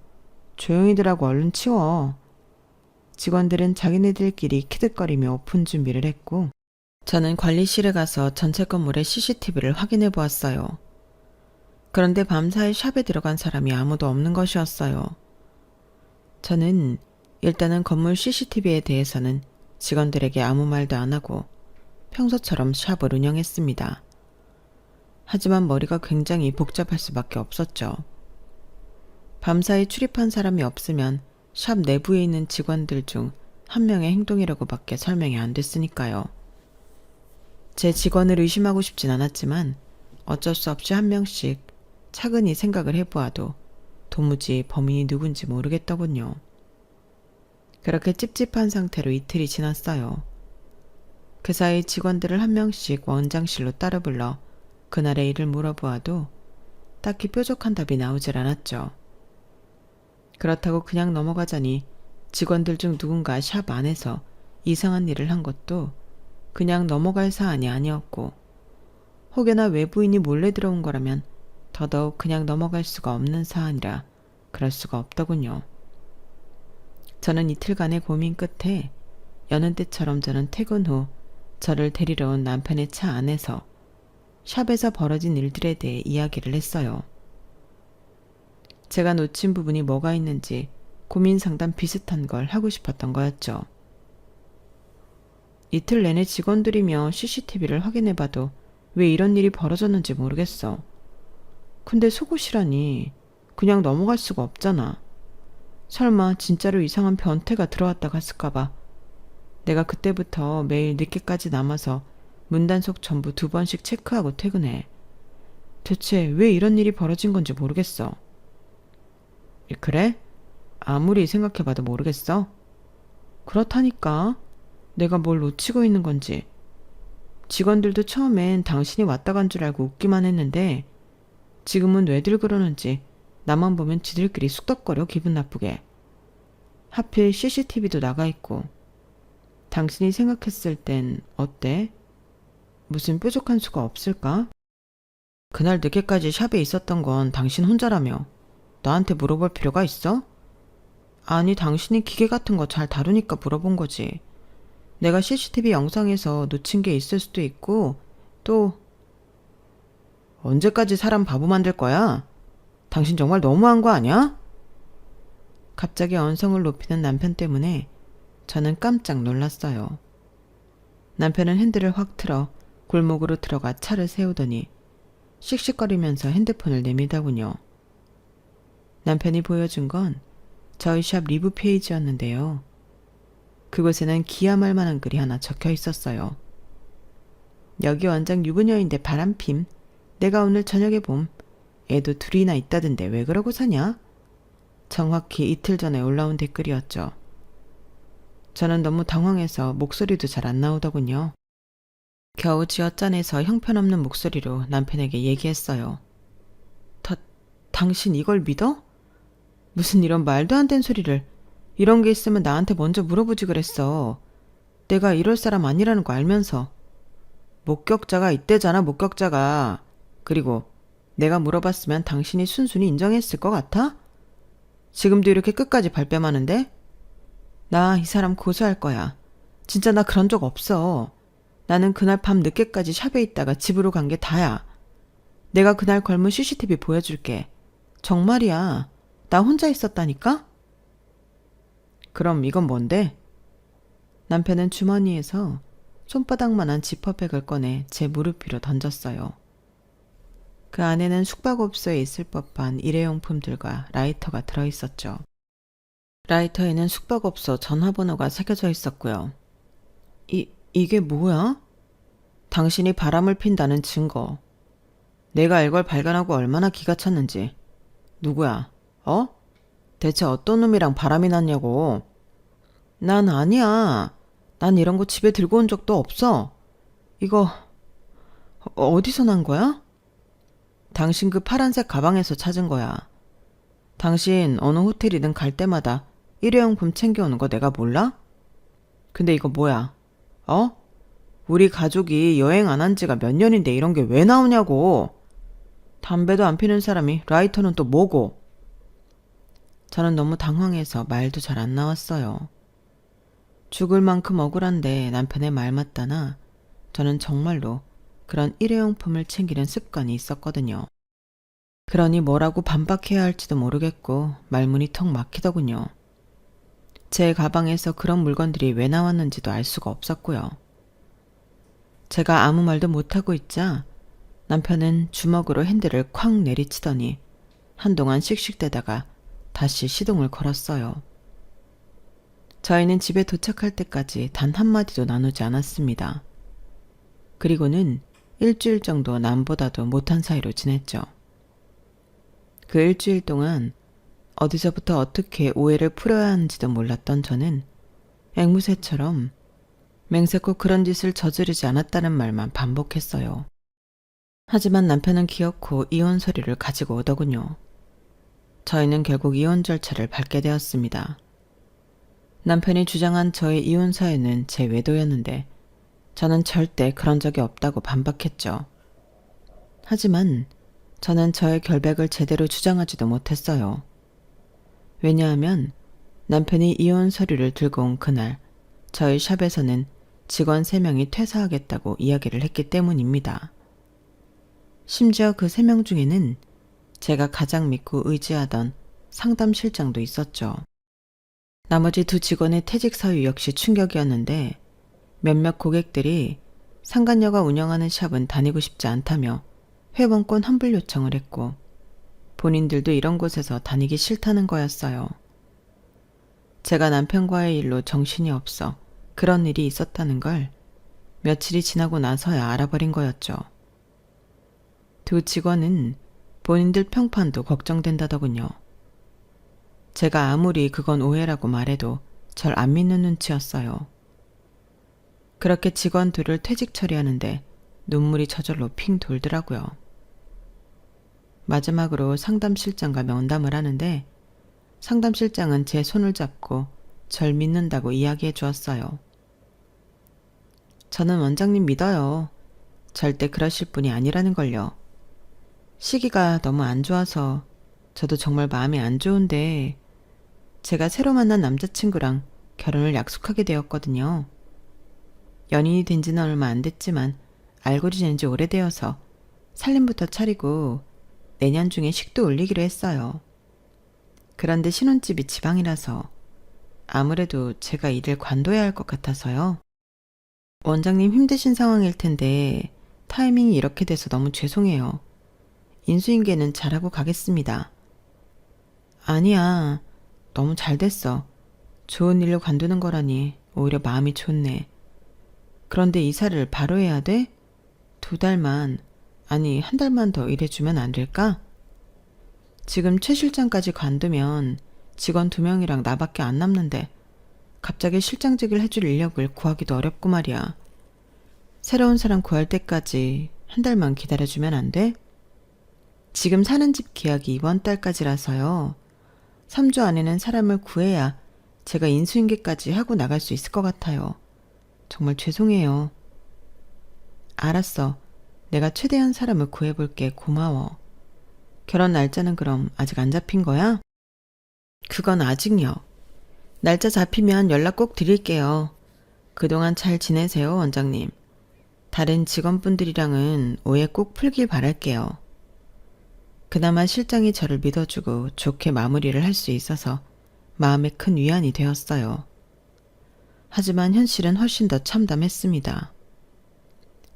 조용히들 하고 얼른 치워. 직원들은 자기네들끼리 키득거리며 오픈 준비를 했고, 저는 관리실에 가서 전체 건물의 CCTV를 확인해 보았어요. 그런데 밤사이 샵에 들어간 사람이 아무도 없는 것이었어요. 저는 일단은 건물 CCTV에 대해서는 직원들에게 아무 말도 안 하고 평소처럼 샵을 운영했습니다. 하지만 머리가 굉장히 복잡할 수밖에 없었죠. 밤사이 출입한 사람이 없으면 샵 내부에 있는 직원들 중 한 명의 행동이라고밖에 설명이 안 됐으니까요. 제 직원을 의심하고 싶진 않았지만 어쩔 수 없이 한 명씩 차근히 생각을 해보아도 도무지 범인이 누군지 모르겠더군요. 그렇게 찝찝한 상태로 이틀이 지났어요. 그 사이 직원들을 한 명씩 원장실로 따라 불러 그날의 일을 물어보아도 딱히 뾰족한 답이 나오질 않았죠. 그렇다고 그냥 넘어가자니 직원들 중 누군가 샵 안에서 이상한 일을 한 것도 그냥 넘어갈 사안이 아니었고, 혹여나 외부인이 몰래 들어온 거라면 더더욱 그냥 넘어갈 수가 없는 사안이라 그럴 수가 없더군요. 저는 이틀간의 고민 끝에 여느 때처럼 저는 퇴근 후 저를 데리러 온 남편의 차 안에서 샵에서 벌어진 일들에 대해 이야기를 했어요. 제가 놓친 부분이 뭐가 있는지 고민 상담 비슷한 걸 하고 싶었던 거였죠. 이틀 내내 직원들이며 CCTV를 확인해봐도 왜 이런 일이 벌어졌는지 모르겠어. 근데 속옷이라니 그냥 넘어갈 수가 없잖아. 설마 진짜로 이상한 변태가 들어왔다 갔을까봐. 내가 그때부터 매일 늦게까지 남아서 문단속 전부 2번씩 체크하고 퇴근해. 대체 왜 이런 일이 벌어진 건지 모르겠어. 그래? 아무리 생각해봐도 모르겠어? 그렇다니까. 내가 뭘 놓치고 있는 건지. 직원들도 처음엔 당신이 왔다 간 줄 알고 웃기만 했는데 지금은 왜들 그러는지 나만 보면 지들끼리 쑥덕거려 기분 나쁘게. 하필 CCTV도 나가 있고. 당신이 생각했을 땐 어때? 무슨 뾰족한 수가 없을까? 그날 늦게까지 샵에 있었던 건 당신 혼자라며. 나한테 물어볼 필요가 있어? 아니, 당신이 기계 같은 거 잘 다루니까 물어본 거지. 내가 CCTV 영상에서 놓친 게 있을 수도 있고, 또... 언제까지 사람 바보 만들 거야? 당신 정말 너무한 거 아니야? 갑자기 언성을 높이는 남편 때문에 저는 깜짝 놀랐어요. 남편은 핸들을 확 틀어 골목으로 들어가 차를 세우더니 씩씩거리면서 핸드폰을 내밀더군요. 남편이 보여준 건 저희 샵 리뷰 페이지였는데요. 그곳에는 기함할 만한 글이 하나 적혀 있었어요. 여기 원장 유부녀인데 바람핌. 내가 오늘 저녁에 봄. 애도 둘이나 있다던데 왜 그러고 사냐? 정확히 이틀 전에 올라온 댓글이었죠. 저는 너무 당황해서 목소리도 잘 안 나오더군요. 겨우 쥐어짜내서 형편없는 목소리로 남편에게 얘기했어요. 당신 이걸 믿어? 무슨 이런 말도 안 되는 소리를. 이런 게 있으면 나한테 먼저 물어보지 그랬어. 내가 이럴 사람 아니라는 거 알면서. 목격자가 있대잖아, 목격자가. 그리고 내가 물어봤으면 당신이 순순히 인정했을 것 같아? 지금도 이렇게 끝까지 발뺌하는데? 나 이 사람 고소할 거야. 진짜 나 그런 적 없어. 나는 그날 밤 늦게까지 샵에 있다가 집으로 간 게 다야. 내가 그날 걸문 CCTV 보여줄게. 정말이야. 나 혼자 있었다니까? 그럼 이건 뭔데? 남편은 주머니에서 손바닥만한 지퍼백을 꺼내 제 무릎 위로 던졌어요. 그 안에는 숙박업소에 있을 법한 일회용품들과 라이터가 들어있었죠. 라이터에는 숙박업소 전화번호가 새겨져 있었고요. 이게 뭐야? 당신이 바람을 핀다는 증거. 내가 이걸 발견하고 얼마나 기가 찼는지. 누구야? 대체 어떤 놈이랑 바람이 났냐고. 난 아니야. 난 이런 거 집에 들고 온 적도 없어. 이거 어디서 난 거야? 당신 그 파란색 가방에서 찾은 거야. 당신 어느 호텔이든 갈 때마다 일회용품 챙겨오는 거 내가 몰라? 근데 이거 뭐야? 우리 가족이 여행 안 한 지가 몇 년인데 이런 게 왜 나오냐고. 담배도 안 피는 사람이 라이터는 또 뭐고? 저는 너무 당황해서 말도 잘 안 나왔어요. 죽을 만큼 억울한데 남편의 말 맞다나 저는 정말로 그런 일회용품을 챙기는 습관이 있었거든요. 그러니 뭐라고 반박해야 할지도 모르겠고 말문이 턱 막히더군요. 제 가방에서 그런 물건들이 왜 나왔는지도 알 수가 없었고요. 제가 아무 말도 못하고 있자 남편은 주먹으로 핸들을 쾅 내리치더니 한동안 씩씩대다가 다시 시동을 걸었어요. 저희는 집에 도착할 때까지 단 한마디도 나누지 않았습니다. 그리고는 일주일 정도 남보다도 못한 사이로 지냈죠. 그 일주일 동안 어디서부터 어떻게 오해를 풀어야 하는지도 몰랐던 저는 앵무새처럼 맹세코 그런 짓을 저지르지 않았다는 말만 반복했어요. 하지만 남편은 기어코 이혼 서류를 가지고 오더군요. 저희는 결국 이혼 절차를 밟게 되었습니다. 남편이 주장한 저의 이혼 사유는 제 외도였는데 저는 절대 그런 적이 없다고 반박했죠. 하지만 저는 저의 결백을 제대로 주장하지도 못했어요. 왜냐하면 남편이 이혼 서류를 들고 온 그날 저희 샵에서는 직원 3명이 퇴사하겠다고 이야기를 했기 때문입니다. 심지어 그 3명 중에는 제가 가장 믿고 의지하던 상담실장도 있었죠. 나머지 2 직원의 퇴직 사유 역시 충격이었는데 몇몇 고객들이 상간녀가 운영하는 샵은 다니고 싶지 않다며 회원권 환불 요청을 했고 본인들도 이런 곳에서 다니기 싫다는 거였어요. 제가 남편과의 일로 정신이 없어 그런 일이 있었다는 걸 며칠이 지나고 나서야 알아버린 거였죠. 2 직원은 본인들 평판도 걱정된다더군요. 제가 아무리 그건 오해라고 말해도 절 안 믿는 눈치였어요. 그렇게 직원 2를 퇴직 처리하는데 눈물이 저절로 핑 돌더라고요. 마지막으로 상담실장과 면담을 하는데 상담실장은 제 손을 잡고 절 믿는다고 이야기해 주었어요. 저는 원장님 믿어요. 절대 그러실 분이 아니라는 걸요. 시기가 너무 안 좋아서 저도 정말 마음이 안 좋은데 제가 새로 만난 남자친구랑 결혼을 약속하게 되었거든요. 연인이 된 지는 얼마 안 됐지만 알고 지낸 지 오래되어서 살림부터 차리고 내년 중에 식도 올리기로 했어요. 그런데 신혼집이 지방이라서 아무래도 제가 일을 관둬야 할 것 같아서요. 원장님 힘드신 상황일 텐데 타이밍이 이렇게 돼서 너무 죄송해요. 인수인계는 잘하고 가겠습니다. 아니야. 너무 잘 됐어. 좋은 일로 관두는 거라니 오히려 마음이 좋네. 그런데 이사를 바로 해야 돼? 2달만, 아니 1달만 더 일해주면 안 될까? 지금 최 실장까지 관두면 직원 2명이랑 나밖에 안 남는데 갑자기 실장직을 해줄 인력을 구하기도 어렵고 말이야. 새로운 사람 구할 때까지 1달만 기다려주면 안 돼? 지금 사는 집 계약이 이번 달까지라서요. 3주 안에는 사람을 구해야 제가 인수인계까지 하고 나갈 수 있을 것 같아요. 정말 죄송해요. 알았어. 내가 최대한 사람을 구해볼게. 고마워. 결혼 날짜는 그럼 아직 안 잡힌 거야? 그건 아직요. 날짜 잡히면 연락 꼭 드릴게요. 그동안 잘 지내세요, 원장님. 다른 직원분들이랑은 오해 꼭 풀길 바랄게요. 그나마 실장이 저를 믿어주고 좋게 마무리를 할 수 있어서 마음에 큰 위안이 되었어요. 하지만 현실은 훨씬 더 참담했습니다.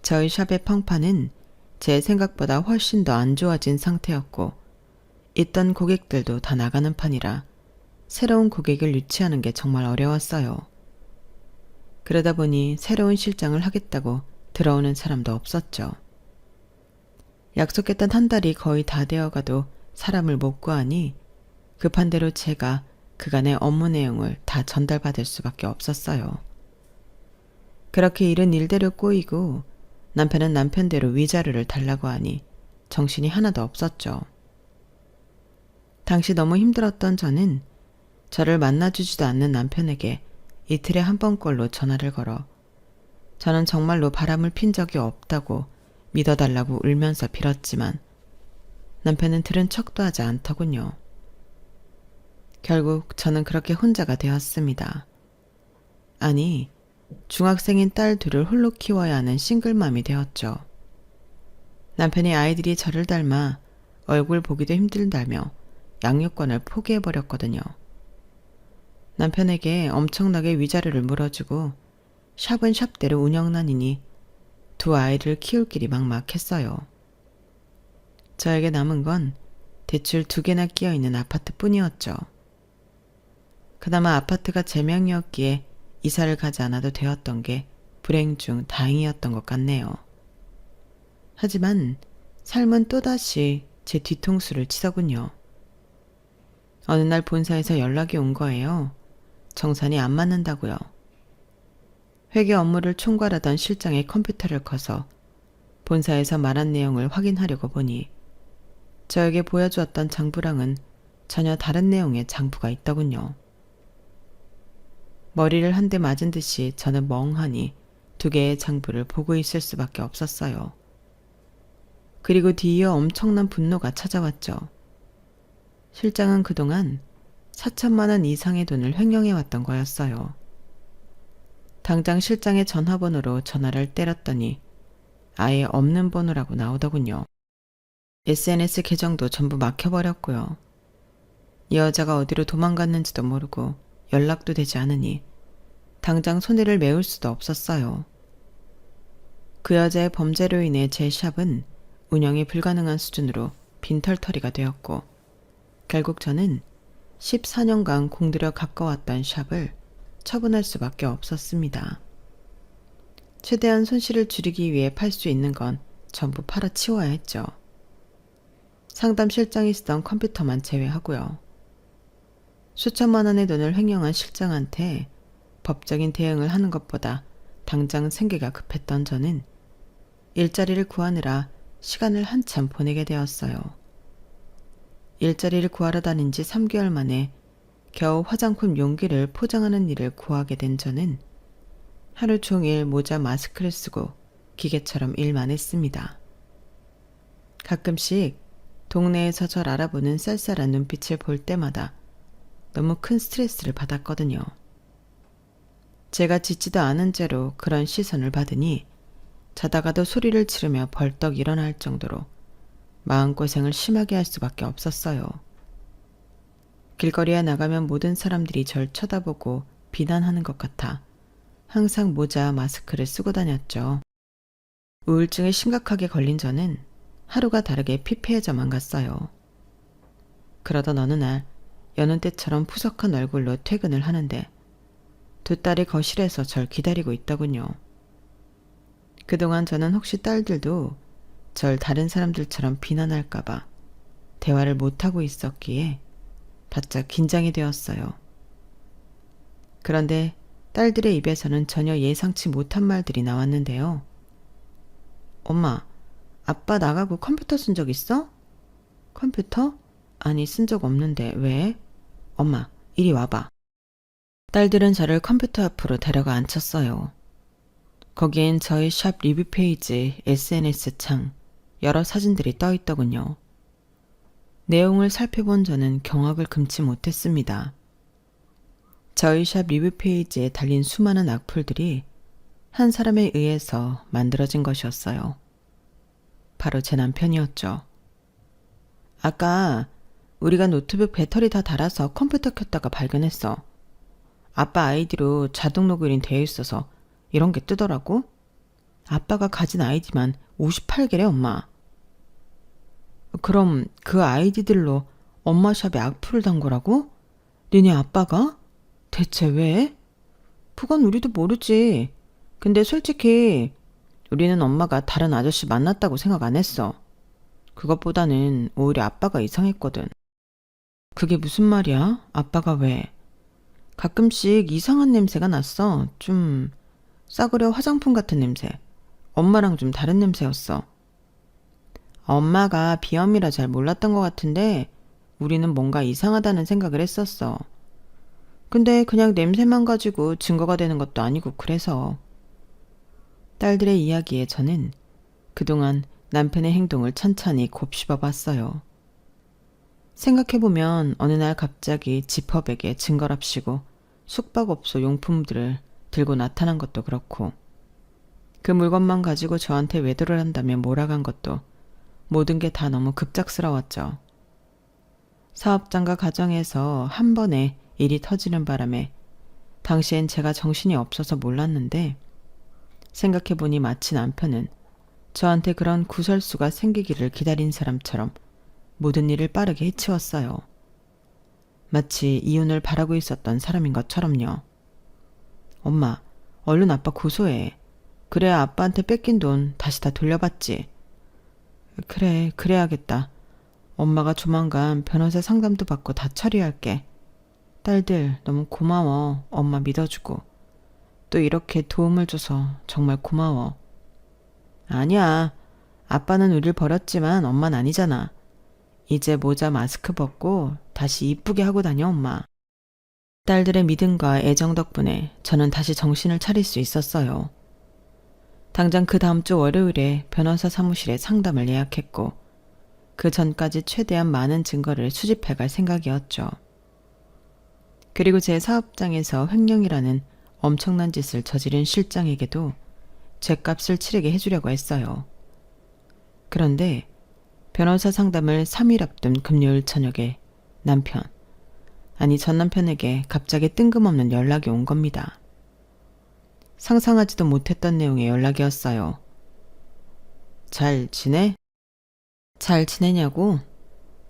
저희 샵의 평판은 제 생각보다 훨씬 더 안 좋아진 상태였고 있던 고객들도 다 나가는 판이라 새로운 고객을 유치하는 게 정말 어려웠어요. 그러다 보니 새로운 실장을 하겠다고 들어오는 사람도 없었죠. 약속했던 한 달이 거의 다 되어가도 사람을 못 구하니 급한 대로 제가 그간의 업무 내용을 다 전달받을 수밖에 없었어요. 그렇게 일은 일대로 꼬이고 남편은 남편대로 위자료를 달라고 하니 정신이 하나도 없었죠. 당시 너무 힘들었던 저는 저를 만나주지도 않는 남편에게 이틀에 한 번꼴로 전화를 걸어 저는 정말로 바람을 핀 적이 없다고 믿어달라고 울면서 빌었지만 남편은 들은 척도 하지 않더군요. 결국 저는 그렇게 혼자가 되었습니다. 아니, 중학생인 딸 둘을 홀로 키워야 하는 싱글맘이 되었죠. 남편이 아이들이 저를 닮아 얼굴 보기도 힘들다며 양육권을 포기해버렸거든요. 남편에게 엄청나게 위자료를 물어주고 샵은 샵대로 운영난이니 두 아이를 키울 길이 막막했어요. 저에게 남은 건 대출 2개나 끼어있는 아파트뿐이었죠. 그나마 아파트가 제 명이었기에 이사를 가지 않아도 되었던 게 불행 중 다행이었던 것 같네요. 하지만 삶은 또다시 제 뒤통수를 치더군요. 어느 날 본사에서 연락이 온 거예요. 정산이 안 맞는다고요. 회계 업무를 총괄하던 실장의 컴퓨터를 꺼서 본사에서 말한 내용을 확인하려고 보니 저에게 보여주었던 장부랑은 전혀 다른 내용의 장부가 있더군요. 머리를 한 대 맞은 듯이 저는 멍하니 2개의 장부를 보고 있을 수밖에 없었어요. 그리고 뒤이어 엄청난 분노가 찾아왔죠. 실장은 그동안 4천만 원 이상의 돈을 횡령해왔던 거였어요. 당장 실장의 전화번호로 전화를 때렸더니 아예 없는 번호라고 나오더군요. SNS 계정도 전부 막혀버렸고요. 이 여자가 어디로 도망갔는지도 모르고 연락도 되지 않으니 당장 손해를 메울 수도 없었어요. 그 여자의 범죄로 인해 제 샵은 운영이 불가능한 수준으로 빈털터리가 되었고 결국 저는 14년간 공들여 가까웠던 샵을 처분할 수밖에 없었습니다. 최대한 손실을 줄이기 위해 팔 수 있는 건 전부 팔아치워야 했죠. 상담 실장이 쓰던 컴퓨터만 제외하고요. 수천만 원의 돈을 횡령한 실장한테 법적인 대응을 하는 것보다 당장 생계가 급했던 저는 일자리를 구하느라 시간을 한참 보내게 되었어요. 일자리를 구하러 다닌 지 3개월 만에 겨우 화장품 용기를 포장하는 일을 구하게 된 저는 하루 종일 모자 마스크를 쓰고 기계처럼 일만 했습니다. 가끔씩 동네에서 절 알아보는 쌀쌀한 눈빛을 볼 때마다 너무 큰 스트레스를 받았거든요. 제가 짖지도 않은 채로 그런 시선을 받으니 자다가도 소리를 지르며 벌떡 일어날 정도로 마음고생을 심하게 할 수밖에 없었어요. 길거리에 나가면 모든 사람들이 절 쳐다보고 비난하는 것 같아 항상 모자, 마스크를 쓰고 다녔죠. 우울증에 심각하게 걸린 저는 하루가 다르게 피폐해져만 갔어요. 그러던 어느 날 여느 때처럼 푸석한 얼굴로 퇴근을 하는데 두 딸이 거실에서 절 기다리고 있더군요. 그동안 저는 혹시 딸들도 절 다른 사람들처럼 비난할까봐 대화를 못하고 있었기에 바짝 긴장이 되었어요. 그런데 딸들의 입에서는 전혀 예상치 못한 말들이 나왔는데요. 엄마, 아빠 나가고 컴퓨터 쓴 적 있어? 컴퓨터? 아니, 쓴 적 없는데 왜? 엄마, 이리 와봐. 딸들은 저를 컴퓨터 앞으로 데려가 앉혔어요. 거기엔 저희 샵 리뷰 페이지, SNS 창, 여러 사진들이 떠 있더군요. 내용을 살펴본 저는 경악을 금치 못했습니다. 저희 샵 리뷰 페이지에 달린 수많은 악플들이 한 사람에 의해서 만들어진 것이었어요. 바로 제 남편이었죠. 아까 우리가 노트북 배터리 다 달아서 컴퓨터 켰다가 발견했어. 아빠 아이디로 자동 로그인 되어 있어서 이런 게 뜨더라고. 아빠가 가진 아이디만 58개래, 엄마. 그럼 그 아이디들로 엄마 샵에 악플을 단 거라고? 너네 아빠가? 대체 왜? 그건 우리도 모르지. 근데 솔직히 우리는 엄마가 다른 아저씨 만났다고 생각 안 했어. 그것보다는 오히려 아빠가 이상했거든. 그게 무슨 말이야? 아빠가 왜? 가끔씩 이상한 냄새가 났어. 좀 싸구려 화장품 같은 냄새. 엄마랑 좀 다른 냄새였어. 엄마가 비염이라 잘 몰랐던 것 같은데 우리는 뭔가 이상하다는 생각을 했었어. 근데 그냥 냄새만 가지고 증거가 되는 것도 아니고 그래서. 딸들의 이야기에 저는 그동안 남편의 행동을 천천히 곱씹어 봤어요. 생각해보면 어느 날 갑자기 지퍼백에 증거랍시고 숙박업소 용품들을 들고 나타난 것도 그렇고 그 물건만 가지고 저한테 외도를 한다며 몰아간 것도 모든 게 다 너무 급작스러웠죠. 사업장과 가정에서 한 번에 일이 터지는 바람에 당시엔 제가 정신이 없어서 몰랐는데 생각해보니 마치 남편은 저한테 그런 구설수가 생기기를 기다린 사람처럼 모든 일을 빠르게 해치웠어요. 마치 이혼을 바라고 있었던 사람인 것처럼요. 엄마, 얼른 아빠 고소해. 그래야 아빠한테 뺏긴 돈 다시 다 돌려받지. 그래, 그래야겠다. 엄마가 조만간 변호사 상담도 받고 다 처리할게. 딸들 너무 고마워. 엄마 믿어주고. 또 이렇게 도움을 줘서 정말 고마워. 아니야. 아빠는 우릴 버렸지만 엄마는 아니잖아. 이제 모자 마스크 벗고 다시 이쁘게 하고 다녀, 엄마. 딸들의 믿음과 애정 덕분에 저는 다시 정신을 차릴 수 있었어요. 당장 그 다음 주 월요일에 변호사 사무실에 상담을 예약했고 그 전까지 최대한 많은 증거를 수집해 갈 생각이었죠. 그리고 제 사업장에서 횡령이라는 엄청난 짓을 저지른 실장에게도 죗값을 치르게 해주려고 했어요. 그런데 변호사 상담을 3일 앞둔 금요일 저녁에 전 남편에게 갑자기 뜬금없는 연락이 온 겁니다. 상상하지도 못했던 내용의 연락이었어요. 잘 지내? 잘 지내냐고?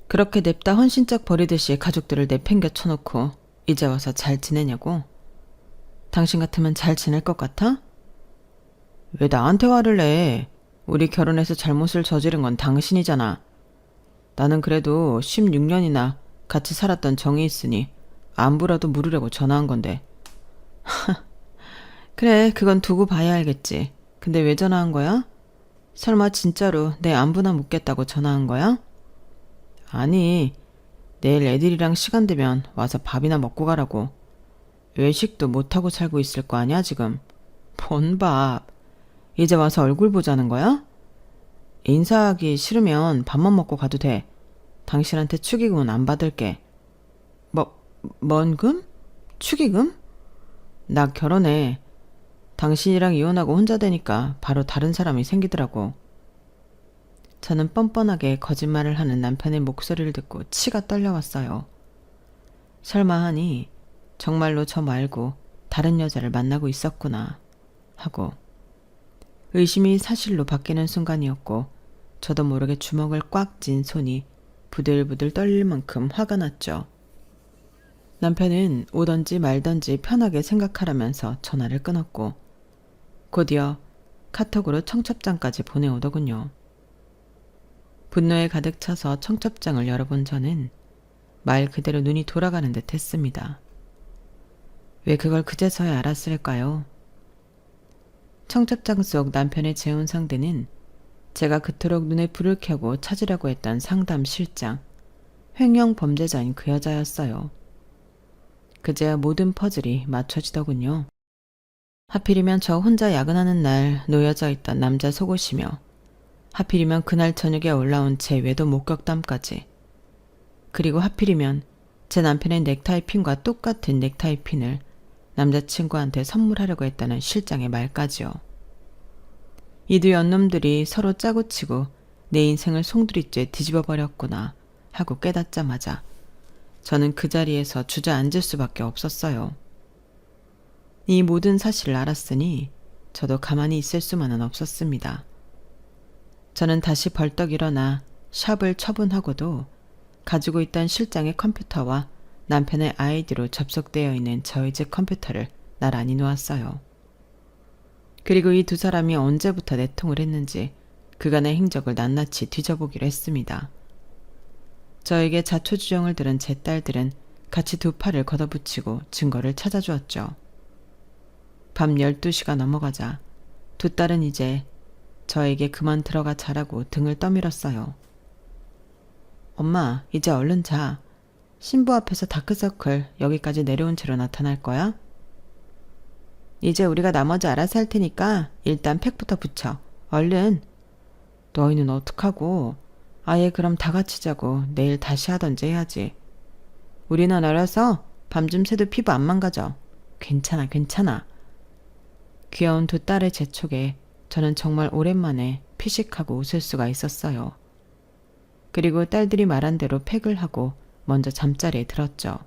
그렇게 냅다 헌신짝 버리듯이 가족들을 내팽겨 쳐놓고 이제 와서 잘 지내냐고? 당신 같으면 잘 지낼 것 같아? 왜 나한테 화를 내? 우리 결혼해서 잘못을 저지른 건 당신이잖아. 나는 그래도 16년이나 같이 살았던 정이 있으니 안부라도 물으려고 전화한 건데. 그래, 그건 두고 봐야 알겠지. 근데 왜 전화한 거야? 설마 진짜로 내 안부나 묻겠다고 전화한 거야? 아니, 내일 애들이랑 시간 되면 와서 밥이나 먹고 가라고. 외식도 못하고 살고 있을 거 아니야, 지금. 뭔 밥. 이제 와서 얼굴 보자는 거야? 인사하기 싫으면 밥만 먹고 가도 돼. 당신한테 축의금은 안 받을게. 뭔 금? 축의금? 나 결혼해. 당신이랑 이혼하고 혼자 되니까 바로 다른 사람이 생기더라고. 저는 뻔뻔하게 거짓말을 하는 남편의 목소리를 듣고 치가 떨려왔어요. 설마 하니 정말로 저 말고 다른 여자를 만나고 있었구나 하고 의심이 사실로 바뀌는 순간이었고 저도 모르게 주먹을 꽉 쥔 손이 부들부들 떨릴 만큼 화가 났죠. 남편은 오던지 말던지 편하게 생각하라면서 전화를 끊었고 곧이어 카톡으로 청첩장까지 보내오더군요. 분노에 가득 차서 청첩장을 열어본 저는 말 그대로 눈이 돌아가는 듯 했습니다. 왜 그걸 그제서야 알았을까요? 청첩장 속 남편의 재혼 상대는 제가 그토록 눈에 불을 켜고 찾으려고 했던 상담 실장, 횡령 범죄자인 그 여자였어요. 그제야 모든 퍼즐이 맞춰지더군요. 하필이면 저 혼자 야근하는 날 놓여져 있던 남자 속옷이며 하필이면 그날 저녁에 올라온 제 외도 목격담까지, 그리고 하필이면 제 남편의 넥타이 핀과 똑같은 넥타이 핀을 남자친구한테 선물하려고 했다는 실장의 말까지요. 이 두 연놈들이 서로 짜고 치고 내 인생을 송두리째 뒤집어 버렸구나 하고 깨닫자마자 저는 그 자리에서 주저앉을 수밖에 없었어요. 이 모든 사실을 알았으니 저도 가만히 있을 수만은 없었습니다. 저는 다시 벌떡 일어나 샵을 처분하고도 가지고 있던 실장의 컴퓨터와 남편의 아이디로 접속되어 있는 저희 집 컴퓨터를 나란히 놓았어요. 그리고 이 두 사람이 언제부터 내통을 했는지 그간의 행적을 낱낱이 뒤져보기로 했습니다. 저에게 자초지종을 들은 제 딸들은 같이 두 팔을 걷어붙이고 증거를 찾아주었죠. 밤 12시가 넘어가자 두 딸은 이제 저에게 그만 들어가 자라고 등을 떠밀었어요. 엄마, 이제 얼른 자. 신부 앞에서 다크서클 여기까지 내려온 채로 나타날 거야? 이제 우리가 나머지 알아서 할 테니까 일단 팩부터 붙여. 얼른. 너희는 어떡하고? 아예 그럼 다 같이 자고 내일 다시 하던지 해야지. 우리는 어려서 밤좀 새도 피부 안 망가져. 괜찮아, 괜찮아. 귀여운 두 딸의 재촉에 저는 정말 오랜만에 피식하고 웃을 수가 있었어요. 그리고 딸들이 말한 대로 팩을 하고 먼저 잠자리에 들었죠.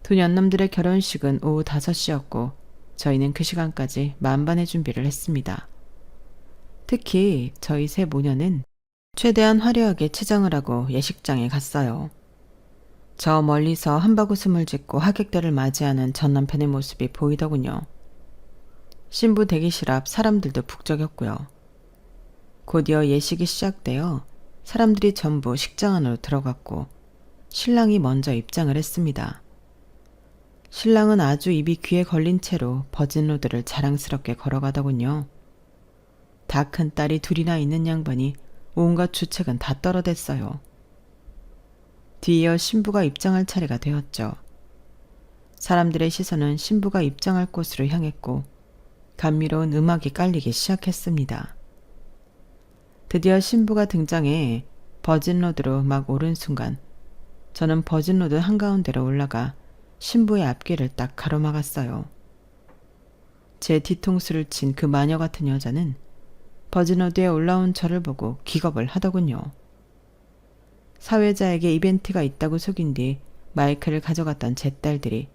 두 년놈들의 결혼식은 오후 5시였고 저희는 그 시간까지 만반의 준비를 했습니다. 특히 저희 세 모녀는 최대한 화려하게 치장을 하고 예식장에 갔어요. 저 멀리서 한바구음을 짓고 하객들을 맞이하는 전 남편의 모습이 보이더군요. 신부 대기실 앞 사람들도 북적였고요. 곧이어 예식이 시작되어 사람들이 전부 식장 안으로 들어갔고 신랑이 먼저 입장을 했습니다. 신랑은 아주 입이 귀에 걸린 채로 버진로드를 자랑스럽게 걸어가더군요. 다 큰 딸이 둘이나 있는 양반이 온갖 주책은 다 떨어댔어요. 뒤이어 신부가 입장할 차례가 되었죠. 사람들의 시선은 신부가 입장할 곳으로 향했고 감미로운 음악이 깔리기 시작했습니다. 드디어 신부가 등장해 버진로드로 막 오른 순간 저는 버진로드 한가운데로 올라가 신부의 앞길을 딱 가로막았어요. 제 뒤통수를 친 그 마녀 같은 여자는 버진로드에 올라온 저를 보고 기겁을 하더군요. 사회자에게 이벤트가 있다고 속인 뒤 마이크를 가져갔던 제 딸들이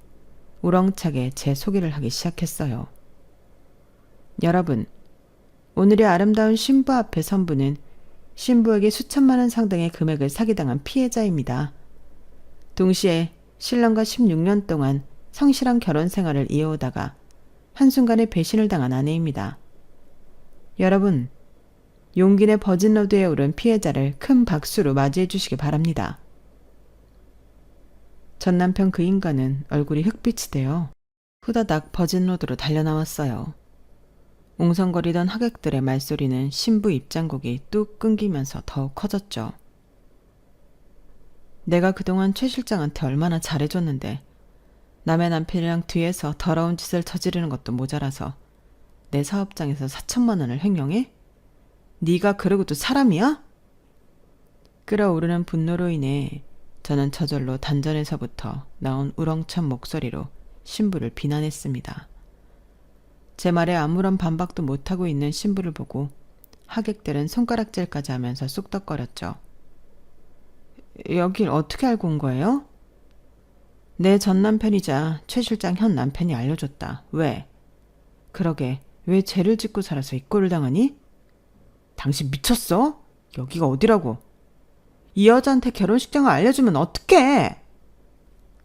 우렁차게 제 소개를 하기 시작했어요. 여러분, 오늘의 아름다운 신부 앞에 선 분은 신부에게 수천만 원 상당의 금액을 사기당한 피해자입니다. 동시에 신랑과 16년 동안 성실한 결혼 생활을 이어오다가 한순간에 배신을 당한 아내입니다. 여러분, 용기 내 버진로드에 오른 피해자를 큰 박수로 맞이해 주시기 바랍니다. 전 남편 그 인간은 얼굴이 흑빛이 되어 후다닥 버진로드로 달려나왔어요. 웅성거리던 하객들의 말소리는 신부 입장곡이 뚝 끊기면서 더욱 커졌죠. 내가 그동안 최 실장한테 얼마나 잘해줬는데 남의 남편이랑 뒤에서 더러운 짓을 저지르는 것도 모자라서 내 사업장에서 4천만 원을 횡령해? 네가 그러고도 사람이야? 끓어오르는 분노로 인해 저는 저절로 단전에서부터 나온 우렁찬 목소리로 신부를 비난했습니다. 제 말에 아무런 반박도 못하고 있는 신부를 보고 하객들은 손가락질까지 하면서 쑥덕거렸죠. 여길 어떻게 알고 온 거예요? 내 전 남편이자 최 실장 현 남편이 알려줬다. 왜? 그러게, 왜 죄를 짓고 살아서 이 꼴을 당하니? 당신 미쳤어? 여기가 어디라고? 이 여자한테 결혼식장을 알려주면 어떡해?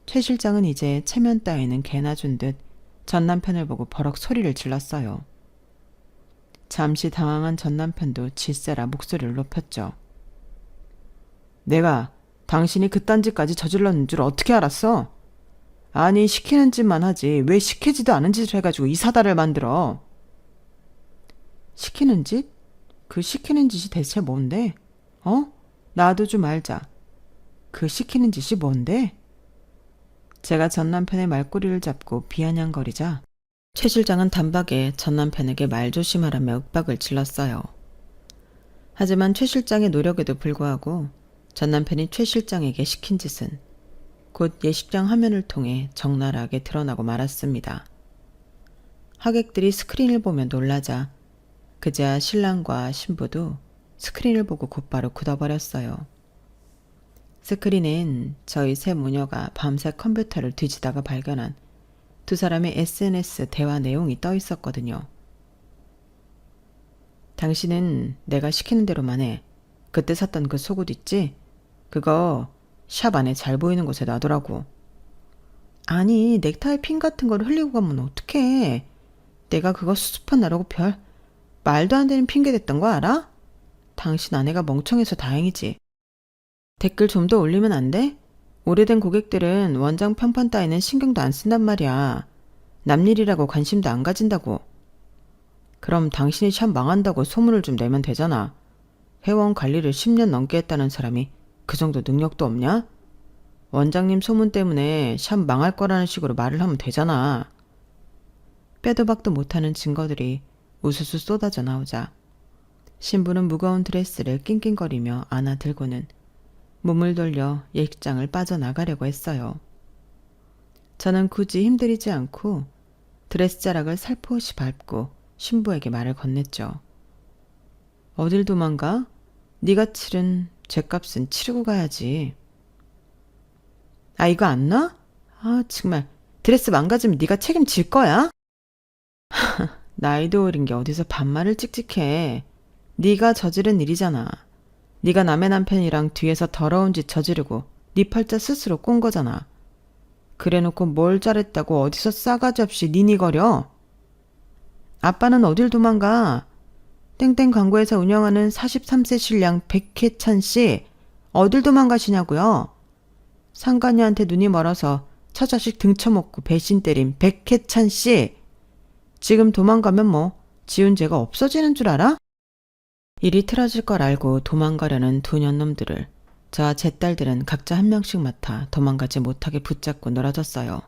최 실장은 이제 체면 따위는 개나 준 듯 전 남편을 보고 버럭 소리를 질렀어요. 잠시 당황한 전 남편도 질세라 목소리를 높였죠. 내가 당신이 그딴 짓까지 저질렀는 줄 어떻게 알았어? 아니, 시키는 짓만 하지 왜 시키지도 않은 짓을 해가지고 이 사달을 만들어? 시키는 짓? 그 시키는 짓이 대체 뭔데? 어? 나도 좀 알자. 그 시키는 짓이 뭔데? 제가 전 남편의 말꼬리를 잡고 비아냥거리자 최 실장은 단박에 전 남편에게 말조심하라며 윽박을 질렀어요. 하지만 최 실장의 노력에도 불구하고 전 남편이 최 실장에게 시킨 짓은 곧 예식장 화면을 통해 적나라하게 드러나고 말았습니다. 하객들이 스크린을 보며 놀라자 그제야 신랑과 신부도 스크린을 보고 곧바로 굳어버렸어요. 스크린엔 저희 세 모녀가 밤새 컴퓨터를 뒤지다가 발견한 두 사람의 SNS 대화 내용이 떠 있었거든요. 당신은 내가 시키는 대로만 해. 그때 샀던 그 속옷 있지? 그거 샵 안에 잘 보이는 곳에 놔두라고. 아니, 넥타이 핀 같은 걸 흘리고 가면 어떡해. 내가 그거 수습한 나라고 별 말도 안 되는 핑계 댔던 거 알아? 당신 아내가 멍청해서 다행이지. 댓글 좀 더 올리면 안 돼? 오래된 고객들은 원장 평판 따위는 신경도 안 쓴단 말이야. 남일이라고 관심도 안 가진다고. 그럼 당신이 샵 망한다고 소문을 좀 내면 되잖아. 회원 관리를 10년 넘게 했다는 사람이 그 정도 능력도 없냐? 원장님 소문 때문에 샵 망할 거라는 식으로 말을 하면 되잖아. 빼도 박도 못하는 증거들이 우수수 쏟아져 나오자 신부는 무거운 드레스를 낑낑거리며 안아 들고는 몸을 돌려 예식장을 빠져나가려고 했어요. 저는 굳이 힘들이지 않고 드레스 자락을 살포시 밟고 신부에게 말을 건넸죠. 어딜 도망가? 네가 치른 죗값은 치르고 가야지. 아, 이거 안 나? 아, 정말 드레스 망가지면 네가 책임질 거야? 나이도 어린 게 어디서 반말을 찍찍해. 네가 저지른 일이잖아. 네가 남의 남편이랑 뒤에서 더러운 짓 저지르고 네 팔자 스스로 꼰 거잖아. 그래놓고 뭘 잘했다고 어디서 싸가지 없이 니니거려? 아빠는 어딜 도망가? 땡땡 광고회사 운영하는 43세 신랑 백혜찬 씨 어딜 도망가시냐고요? 상간녀한테 눈이 멀어서 처자식 등쳐먹고 배신 때린 백혜찬 씨 지금 도망가면 뭐 지은 죄가 없어지는 줄 알아? 일이 틀어질 걸 알고 도망가려는 두 년놈들을 저와 제 딸들은 각자 한 명씩 맡아 도망가지 못하게 붙잡고 놀아줬어요.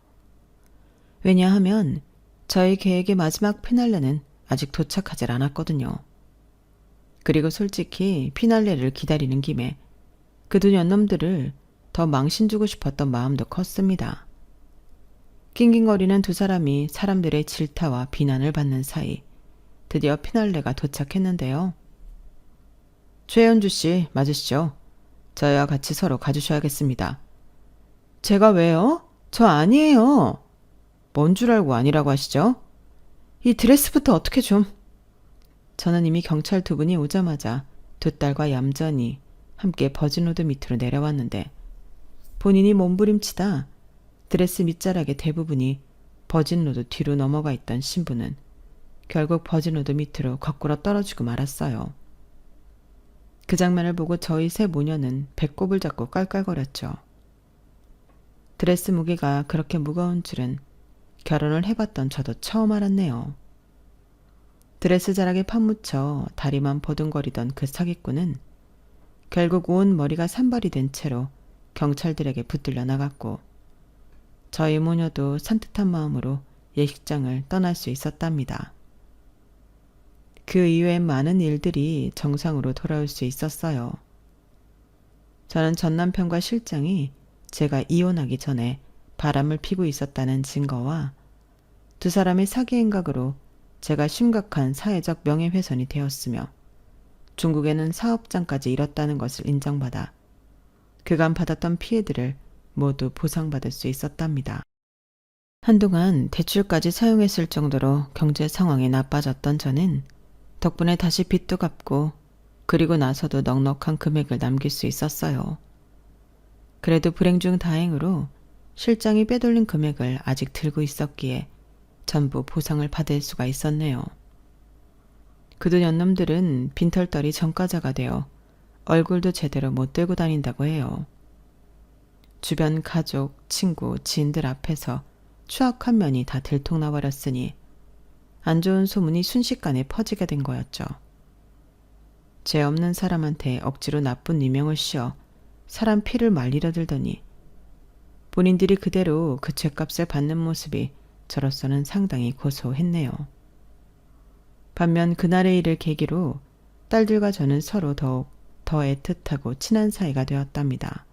왜냐하면 저희 계획의 마지막 피날레는 아직 도착하질 않았거든요. 그리고 솔직히 피날레를 기다리는 김에 그 두 년놈들을 더 망신 주고 싶었던 마음도 컸습니다. 낑낑거리는 두 사람이 사람들의 질타와 비난을 받는 사이 드디어 피날레가 도착했는데요. 최현주 씨 맞으시죠? 저희와 같이 서로 가주셔야겠습니다. 제가 왜요? 저 아니에요. 뭔 줄 알고 아니라고 하시죠? 이 드레스부터 어떻게 좀... 저는 이미 경찰 두 분이 오자마자 두 딸과 얌전히 함께 버진로드 밑으로 내려왔는데 본인이 몸부림치다 드레스 밑자락의 대부분이 버진로드 뒤로 넘어가 있던 신부는 결국 버진로드 밑으로 거꾸로 떨어지고 말았어요. 그 장면을 보고 저희 세 모녀는 배꼽을 잡고 깔깔거렸죠. 드레스 무게가 그렇게 무거운 줄은 결혼을 해봤던 저도 처음 알았네요. 드레스 자락에 파묻혀 다리만 버둥거리던 그 사기꾼은 결국 온 머리가 산발이 된 채로 경찰들에게 붙들려 나갔고 저희 모녀도 산뜻한 마음으로 예식장을 떠날 수 있었답니다. 그 이외엔 많은 일들이 정상으로 돌아올 수 있었어요. 저는 전 남편과 실장이 제가 이혼하기 전에 바람을 피고 있었다는 증거와 두 사람의 사기 행각으로 제가 심각한 사회적 명예훼손이 되었으며 중국에는 사업장까지 잃었다는 것을 인정받아 그간 받았던 피해들을 모두 보상받을 수 있었답니다. 한동안 대출까지 사용했을 정도로 경제 상황이 나빠졌던 저는 덕분에 다시 빚도 갚고 그리고 나서도 넉넉한 금액을 남길 수 있었어요. 그래도 불행 중 다행으로 실장이 빼돌린 금액을 아직 들고 있었기에 전부 보상을 받을 수가 있었네요. 그 두 년놈들은 빈털터리 전과자가 되어 얼굴도 제대로 못 들고 다닌다고 해요. 주변 가족, 친구, 지인들 앞에서 추악한 면이 다 들통나버렸으니 안 좋은 소문이 순식간에 퍼지게 된 거였죠. 죄 없는 사람한테 억지로 나쁜 누명을 씌워 사람 피를 말리려 들더니 본인들이 그대로 그 죄값을 받는 모습이 저로서는 상당히 고소했네요. 반면 그날의 일을 계기로 딸들과 저는 서로 더욱 더 애틋하고 친한 사이가 되었답니다.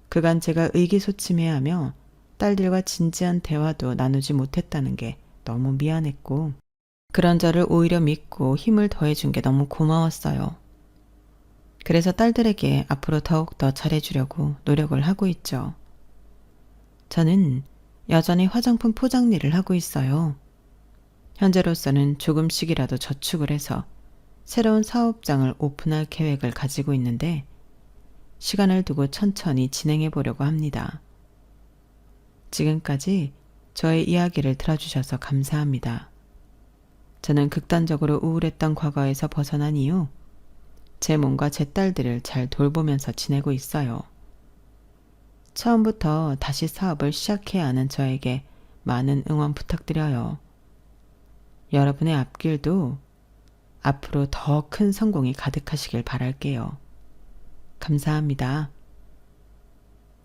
그간 제가 의기소침해하며 딸들과 진지한 대화도 나누지 못했다는 게 너무 미안했고 그런 저를 오히려 믿고 힘을 더해준 게 너무 고마웠어요. 그래서 딸들에게 앞으로 더욱더 잘해주려고 노력을 하고 있죠. 저는 여전히 화장품 포장 일을 하고 있어요. 현재로서는 조금씩이라도 저축을 해서 새로운 사업장을 오픈할 계획을 가지고 있는데 시간을 두고 천천히 진행해 보려고 합니다. 지금까지 저의 이야기를 들어주셔서 감사합니다. 저는 극단적으로 우울했던 과거에서 벗어난 이후 제 몸과 제 딸들을 잘 돌보면서 지내고 있어요. 처음부터 다시 사업을 시작해야 하는 저에게 많은 응원 부탁드려요. 여러분의 앞길도 앞으로 더 큰 성공이 가득하시길 바랄게요. 감사합니다.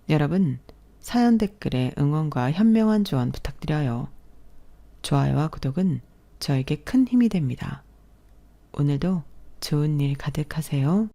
여러분, 사연 댓글에 응원과 현명한 조언 부탁드려요. 좋아요와 구독은 저에게 큰 힘이 됩니다. 오늘도 좋은 일 가득하세요.